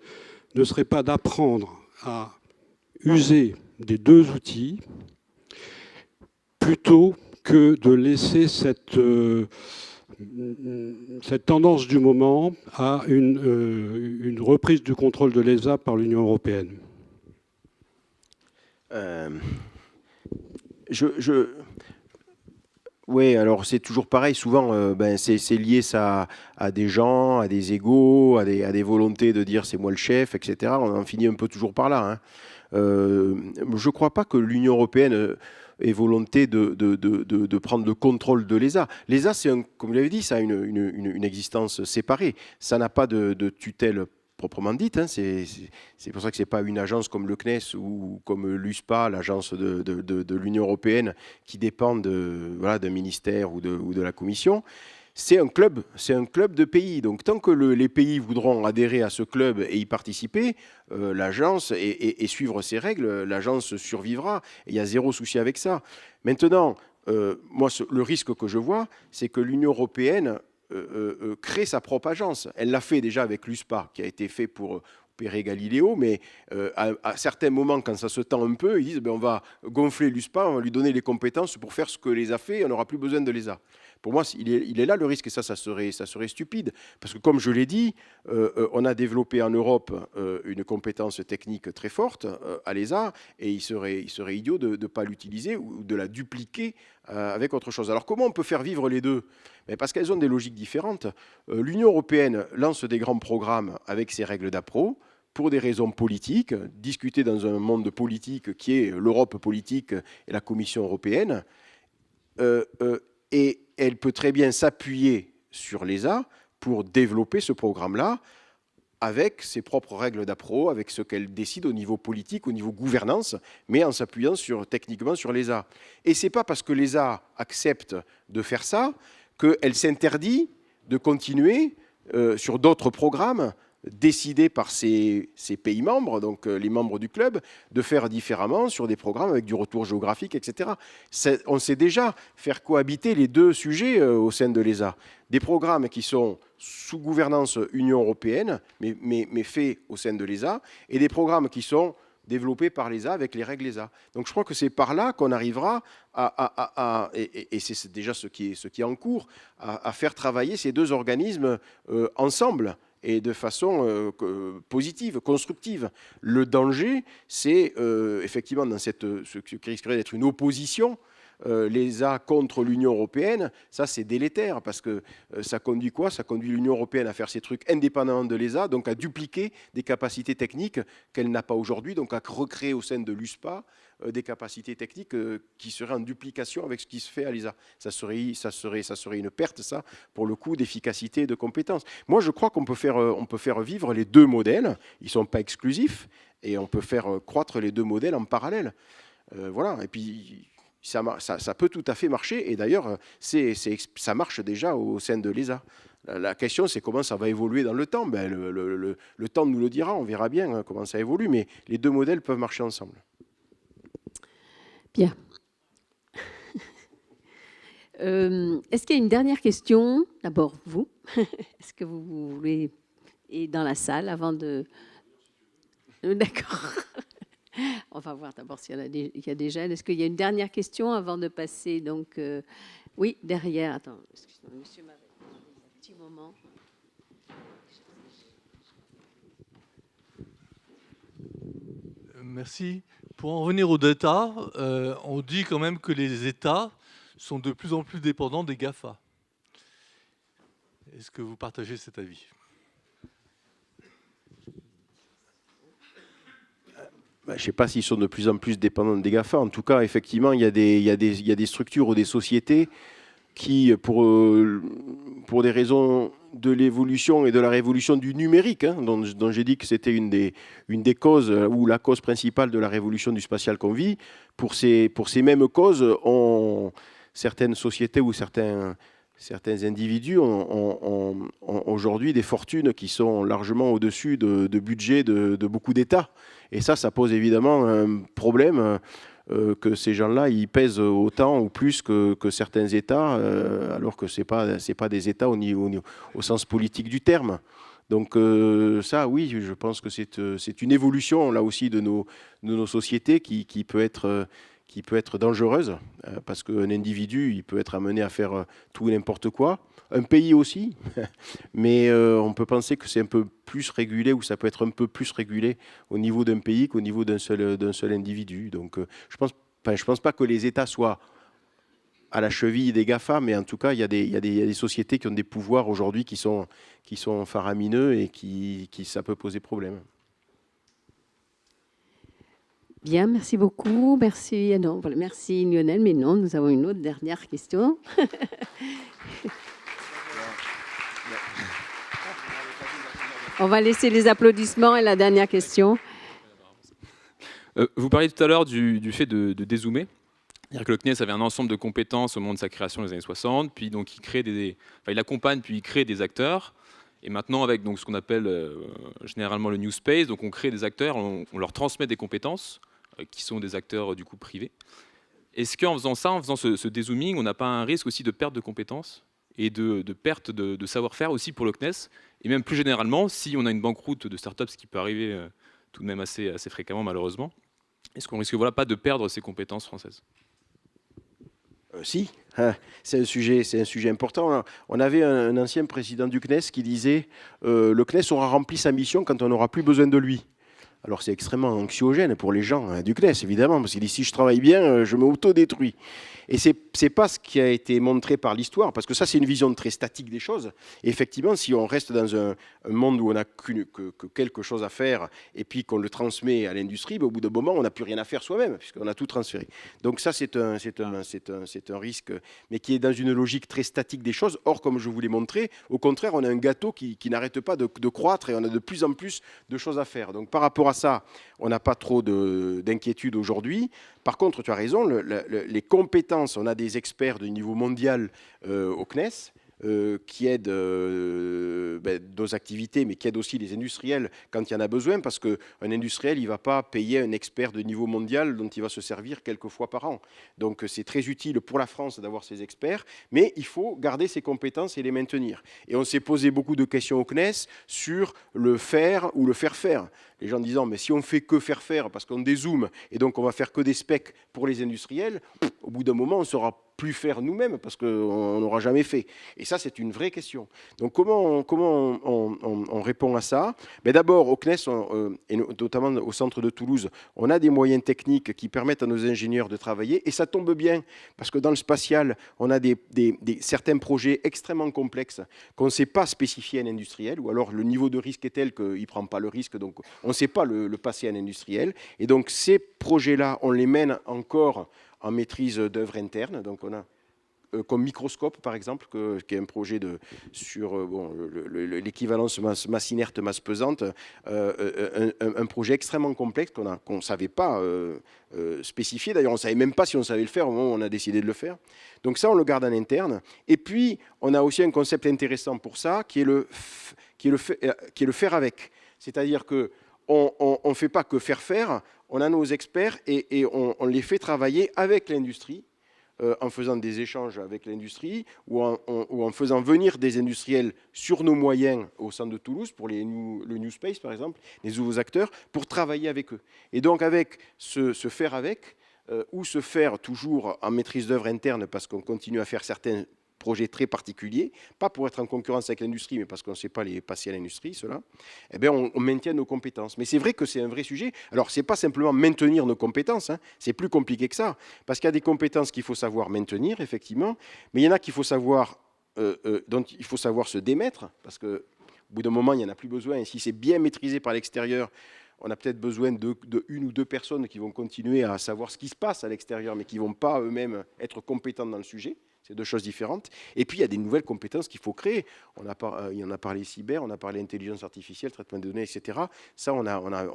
ne serait pas d'apprendre à user des deux outils plutôt que de laisser cette tendance du moment à une reprise du contrôle de l'ESA par l'Union européenne? Oui, alors c'est toujours pareil. Souvent, c'est lié ça à des gens, à des égos, à des volontés de dire c'est moi le chef, etc. On en finit un peu toujours par là. Je ne crois pas que l'Union européenne ait volonté de prendre le contrôle de l'ESA. L'ESA, comme vous l'avez dit, ça a une existence séparée. Ça n'a pas de tutelle proprement dite. C'est pour ça que ce n'est pas une agence comme le CNES ou comme l'USPA, l'agence de l'Union européenne, qui dépend d'un ministère ou de la Commission. C'est un club de pays. Donc tant que les pays voudront adhérer à ce club et y participer, l'agence et suivre ses règles, l'agence survivra. Et il y a zéro souci avec ça. Maintenant, moi, le risque que je vois, c'est que l'Union européenne crée sa propre agence. Elle l'a fait déjà avec l'USPA, qui a été fait pour opérer Galiléo, mais à certains moments, quand ça se tend un peu, ils disent on va gonfler l'USPA, on va lui donner les compétences pour faire ce que l'ESA fait, et on n'aura plus besoin de l'ESA. Pour moi, il est là le risque, et ça serait stupide. Parce que, comme je l'ai dit, on a développé en Europe une compétence technique très forte à l'ESA, et il serait idiot de ne pas l'utiliser ou de la dupliquer avec autre chose. Alors, comment on peut faire vivre les deux? Parce qu'elles ont des logiques différentes. L'Union européenne lance des grands programmes avec ses règles d'appro, pour des raisons politiques, discutées dans un monde politique qui est l'Europe politique et la Commission européenne. Et elle peut très bien s'appuyer sur l'ESA pour développer ce programme-là avec ses propres règles d'appro, avec ce qu'elle décide au niveau politique, au niveau gouvernance, mais en s'appuyant techniquement sur l'ESA. Et ce n'est pas parce que l'ESA accepte de faire ça qu'elle s'interdit de continuer sur d'autres programmes décidés par ces pays membres, donc les membres du club, de faire différemment sur des programmes avec du retour géographique, etc. On sait déjà faire cohabiter les deux sujets au sein de l'ESA. Des programmes qui sont sous gouvernance Union européenne, mais faits au sein de l'ESA, et des programmes qui sont développés par l'ESA avec les règles ESA. Donc je crois que c'est par là qu'on arrivera et c'est déjà ce qui est en cours, à faire travailler ces deux organismes ensemble. et de façon positive, constructive. Le danger, c'est effectivement dans ce qui risquerait d'être une opposition, l'ESA contre l'Union européenne, ça c'est délétère parce que ça conduit quoi? Ça conduit l'Union européenne à faire ses trucs indépendamment de l'ESA, donc à dupliquer des capacités techniques qu'elle n'a pas aujourd'hui, donc à recréer au sein de l'USPA des capacités techniques qui seraient en duplication avec ce qui se fait à l'ESA. Ça serait une perte, ça, pour le coup, d'efficacité et de compétences. Moi, je crois qu'on peut faire vivre les deux modèles. Ils ne sont pas exclusifs et on peut faire croître les deux modèles en parallèle. Voilà. Et puis, ça peut tout à fait marcher. Et d'ailleurs, ça marche déjà au sein de l'ESA. La question, c'est comment ça va évoluer dans le temps. Ben, le temps nous le dira. On verra bien comment ça évolue. Mais les deux modèles peuvent marcher ensemble. Bien. Est-ce qu'il y a une dernière question? D'abord, vous. Est-ce que vous voulez... Et dans la salle, avant de... D'accord. On va voir d'abord s'il y a des gels. Est-ce qu'il y a une dernière question avant de passer donc, oui, derrière. Attends, excusez-moi, monsieur m'avait un petit moment. Merci. Pour en revenir aux data, on dit quand même que les États sont de plus en plus dépendants des GAFA. Est-ce que vous partagez cet avis? Je ne sais pas s'ils sont de plus en plus dépendants des GAFA. En tout cas, effectivement, il y a des structures ou des sociétés qui, pour des raisons de l'évolution et de la révolution du numérique, dont j'ai dit que c'était une des causes, ou la cause principale de la révolution du spatial qu'on vit, pour ces mêmes causes, certaines sociétés ou certains individus ont aujourd'hui des fortunes qui sont largement au-dessus de budget de beaucoup d'États. Et ça pose évidemment un problème que ces gens-là, ils pèsent autant ou plus que certains États, alors que ce n'est pas des États au sens politique du terme. Donc ça, oui, je pense que c'est une évolution, là aussi, de nos sociétés qui peut être dangereuse, parce qu'un individu, il peut être amené à faire tout et n'importe quoi. Un pays aussi, mais on peut penser que c'est un peu plus régulé, ou ça peut être un peu plus régulé au niveau d'un pays qu'au niveau d'un seul individu. Donc je pense pas que les États soient à la cheville des GAFA, mais en tout cas, il y a des sociétés qui ont des pouvoirs aujourd'hui qui sont faramineux et qui ça peut poser problème. Bien, merci beaucoup. Merci, non, voilà, merci Lionel, mais non, nous avons une autre dernière question. On va laisser les applaudissements et la dernière question. Vous parliez tout à l'heure du fait de dézoomer. C'est-à-dire que le CNES avait un ensemble de compétences au moment de sa création dans les années 60, puis donc il accompagne, puis il crée des acteurs. Et maintenant, avec donc ce qu'on appelle généralement le New Space, donc on crée des acteurs, on leur transmet des compétences qui sont des acteurs du coup privés. Est-ce qu'en faisant ça, en faisant ce dézooming, on n'a pas un risque aussi de perte de compétences et de perte de savoir-faire aussi pour le CNES? Et même plus généralement, si on a une banqueroute de start-up, ce qui peut arriver tout de même assez fréquemment malheureusement, est-ce qu'on risque pas de perdre ces compétences françaises? Si, c'est un sujet important. On avait un ancien président du CNES qui disait le CNES aura rempli sa mission quand on n'aura plus besoin de lui. Alors c'est extrêmement anxiogène pour les gens du CNES, évidemment, parce qu'il dit si je travaille bien, je m'auto-détruis. Et c'est pas ce qui a été montré par l'histoire, parce que ça c'est une vision très statique des choses. Et effectivement, si on reste dans un monde où on n'a que quelque chose à faire, et puis qu'on le transmet à l'industrie, au bout d'un moment, on n'a plus rien à faire soi-même, puisqu'on a tout transféré. Donc ça c'est un risque, mais qui est dans une logique très statique des choses. Or, comme je vous l'ai montré, au contraire, on a un gâteau qui n'arrête pas de croître, et on a de plus en plus de choses à faire. Donc par rapport à ça, on n'a pas trop d'inquiétude aujourd'hui. Par contre, tu as raison, les compétences, on a des experts de niveau mondial au CNES qui aident nos activités, mais qui aident aussi les industriels quand il y en a besoin, parce qu'un industriel, il ne va pas payer un expert de niveau mondial dont il va se servir quelques fois par an. Donc c'est très utile pour la France d'avoir ces experts, mais il faut garder ces compétences et les maintenir. Et on s'est posé beaucoup de questions au CNES sur le faire ou le faire faire. Les gens disant, mais si on fait que faire parce qu'on dézoome, et donc on va faire que des specs pour les industriels, au bout d'un moment, on sera plus faire nous-mêmes parce qu'on n'aura jamais fait. Et ça, c'est une vraie question. Donc comment on répond à ça? D'abord, au CNES, et notamment au centre de Toulouse, on a des moyens techniques qui permettent à nos ingénieurs de travailler. Et ça tombe bien, parce que dans le spatial, on a certains projets extrêmement complexes qu'on ne sait pas spécifier à un industriel, ou alors le niveau de risque est tel qu'il ne prend pas le risque, donc on ne sait pas le passer à un industriel. Et donc ces projets-là, on les mène encore en maîtrise d'œuvre interne. Donc on a comme Microscope, par exemple, qui est un projet sur l'équivalence masse inerte, masse pesante, un projet extrêmement complexe qu'on ne savait pas spécifier. D'ailleurs, on ne savait même pas si on savait le faire au moment où on a décidé de le faire. Donc ça, on le garde en interne. Et puis, on a aussi un concept intéressant pour ça, qui est le faire avec. C'est-à-dire qu'on ne fait pas que faire, on a nos experts et on les fait travailler avec l'industrie, en faisant des échanges avec l'industrie ou en faisant venir des industriels sur nos moyens au centre de Toulouse, pour le New Space par exemple, les nouveaux acteurs, pour travailler avec eux. Et donc avec ce faire avec, ou se faire toujours en maîtrise d'œuvre interne parce qu'on continue à faire certains projets très particuliers, pas pour être en concurrence avec l'industrie, mais parce qu'on ne sait pas les passer à l'industrie, cela, eh bien, on maintient nos compétences. Mais c'est vrai que c'est un vrai sujet. Alors, ce n'est pas simplement maintenir nos compétences, hein, c'est plus compliqué que ça, parce qu'il y a des compétences qu'il faut savoir maintenir, effectivement, mais il y en a qu'il faut savoir, dont il faut savoir se démettre, parce qu'au bout d'un moment, il n'y en a plus besoin, et si c'est bien maîtrisé par l'extérieur, on a peut-être besoin de une ou deux personnes qui vont continuer à savoir ce qui se passe à l'extérieur, mais qui ne vont pas eux-mêmes être compétents dans le sujet. C'est deux choses différentes. Et puis, il y a des nouvelles compétences qu'il faut créer. Il y en a parlé cyber, on a parlé intelligence artificielle, traitement de données, etc. Ça, on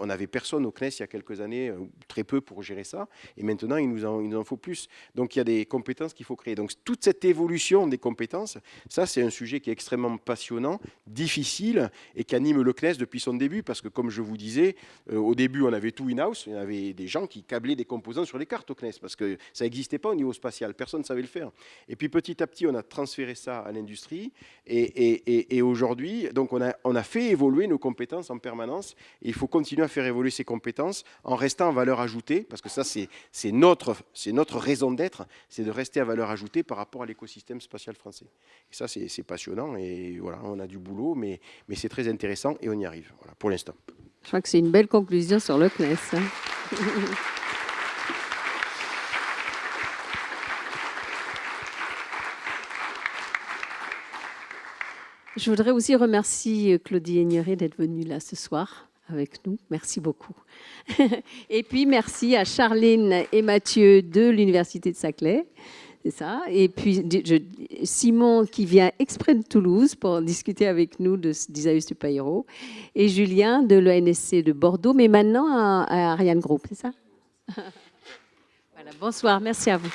n'avait personne au CNES il y a quelques années, très peu pour gérer ça. Et maintenant, il nous en faut plus. Donc, il y a des compétences qu'il faut créer. Donc, toute cette évolution des compétences, ça, c'est un sujet qui est extrêmement passionnant, difficile, et qui anime le CNES depuis son début. Parce que, comme je vous disais, au début, on avait tout in-house. Il y avait des gens qui câblaient des composants sur les cartes au CNES, parce que ça n'existait pas au niveau spatial. Personne ne savait le faire. Et puis petit à petit, on a transféré ça à l'industrie et aujourd'hui, donc on a fait évoluer nos compétences en permanence et il faut continuer à faire évoluer ces compétences en restant en valeur ajoutée, parce que ça, c'est notre raison d'être, c'est de rester à valeur ajoutée par rapport à l'écosystème spatial français. Et ça, c'est passionnant et voilà, on a du boulot, mais c'est très intéressant et on y arrive, voilà, pour l'instant. Je crois que c'est une belle conclusion sur le CNES. Hein. Je voudrais aussi remercier Claudie Aigneret d'être venue là ce soir avec nous. Merci beaucoup. Et puis, merci à Charline et Mathieu de l'Université de Saclay. C'est ça. Et puis, Simon qui vient exprès de Toulouse pour discuter avec nous d'Isaüs Tupayro. Et Julien de l'ENSC de Bordeaux, mais maintenant à Ariane Group, c'est ça? Voilà, bonsoir. Merci à vous.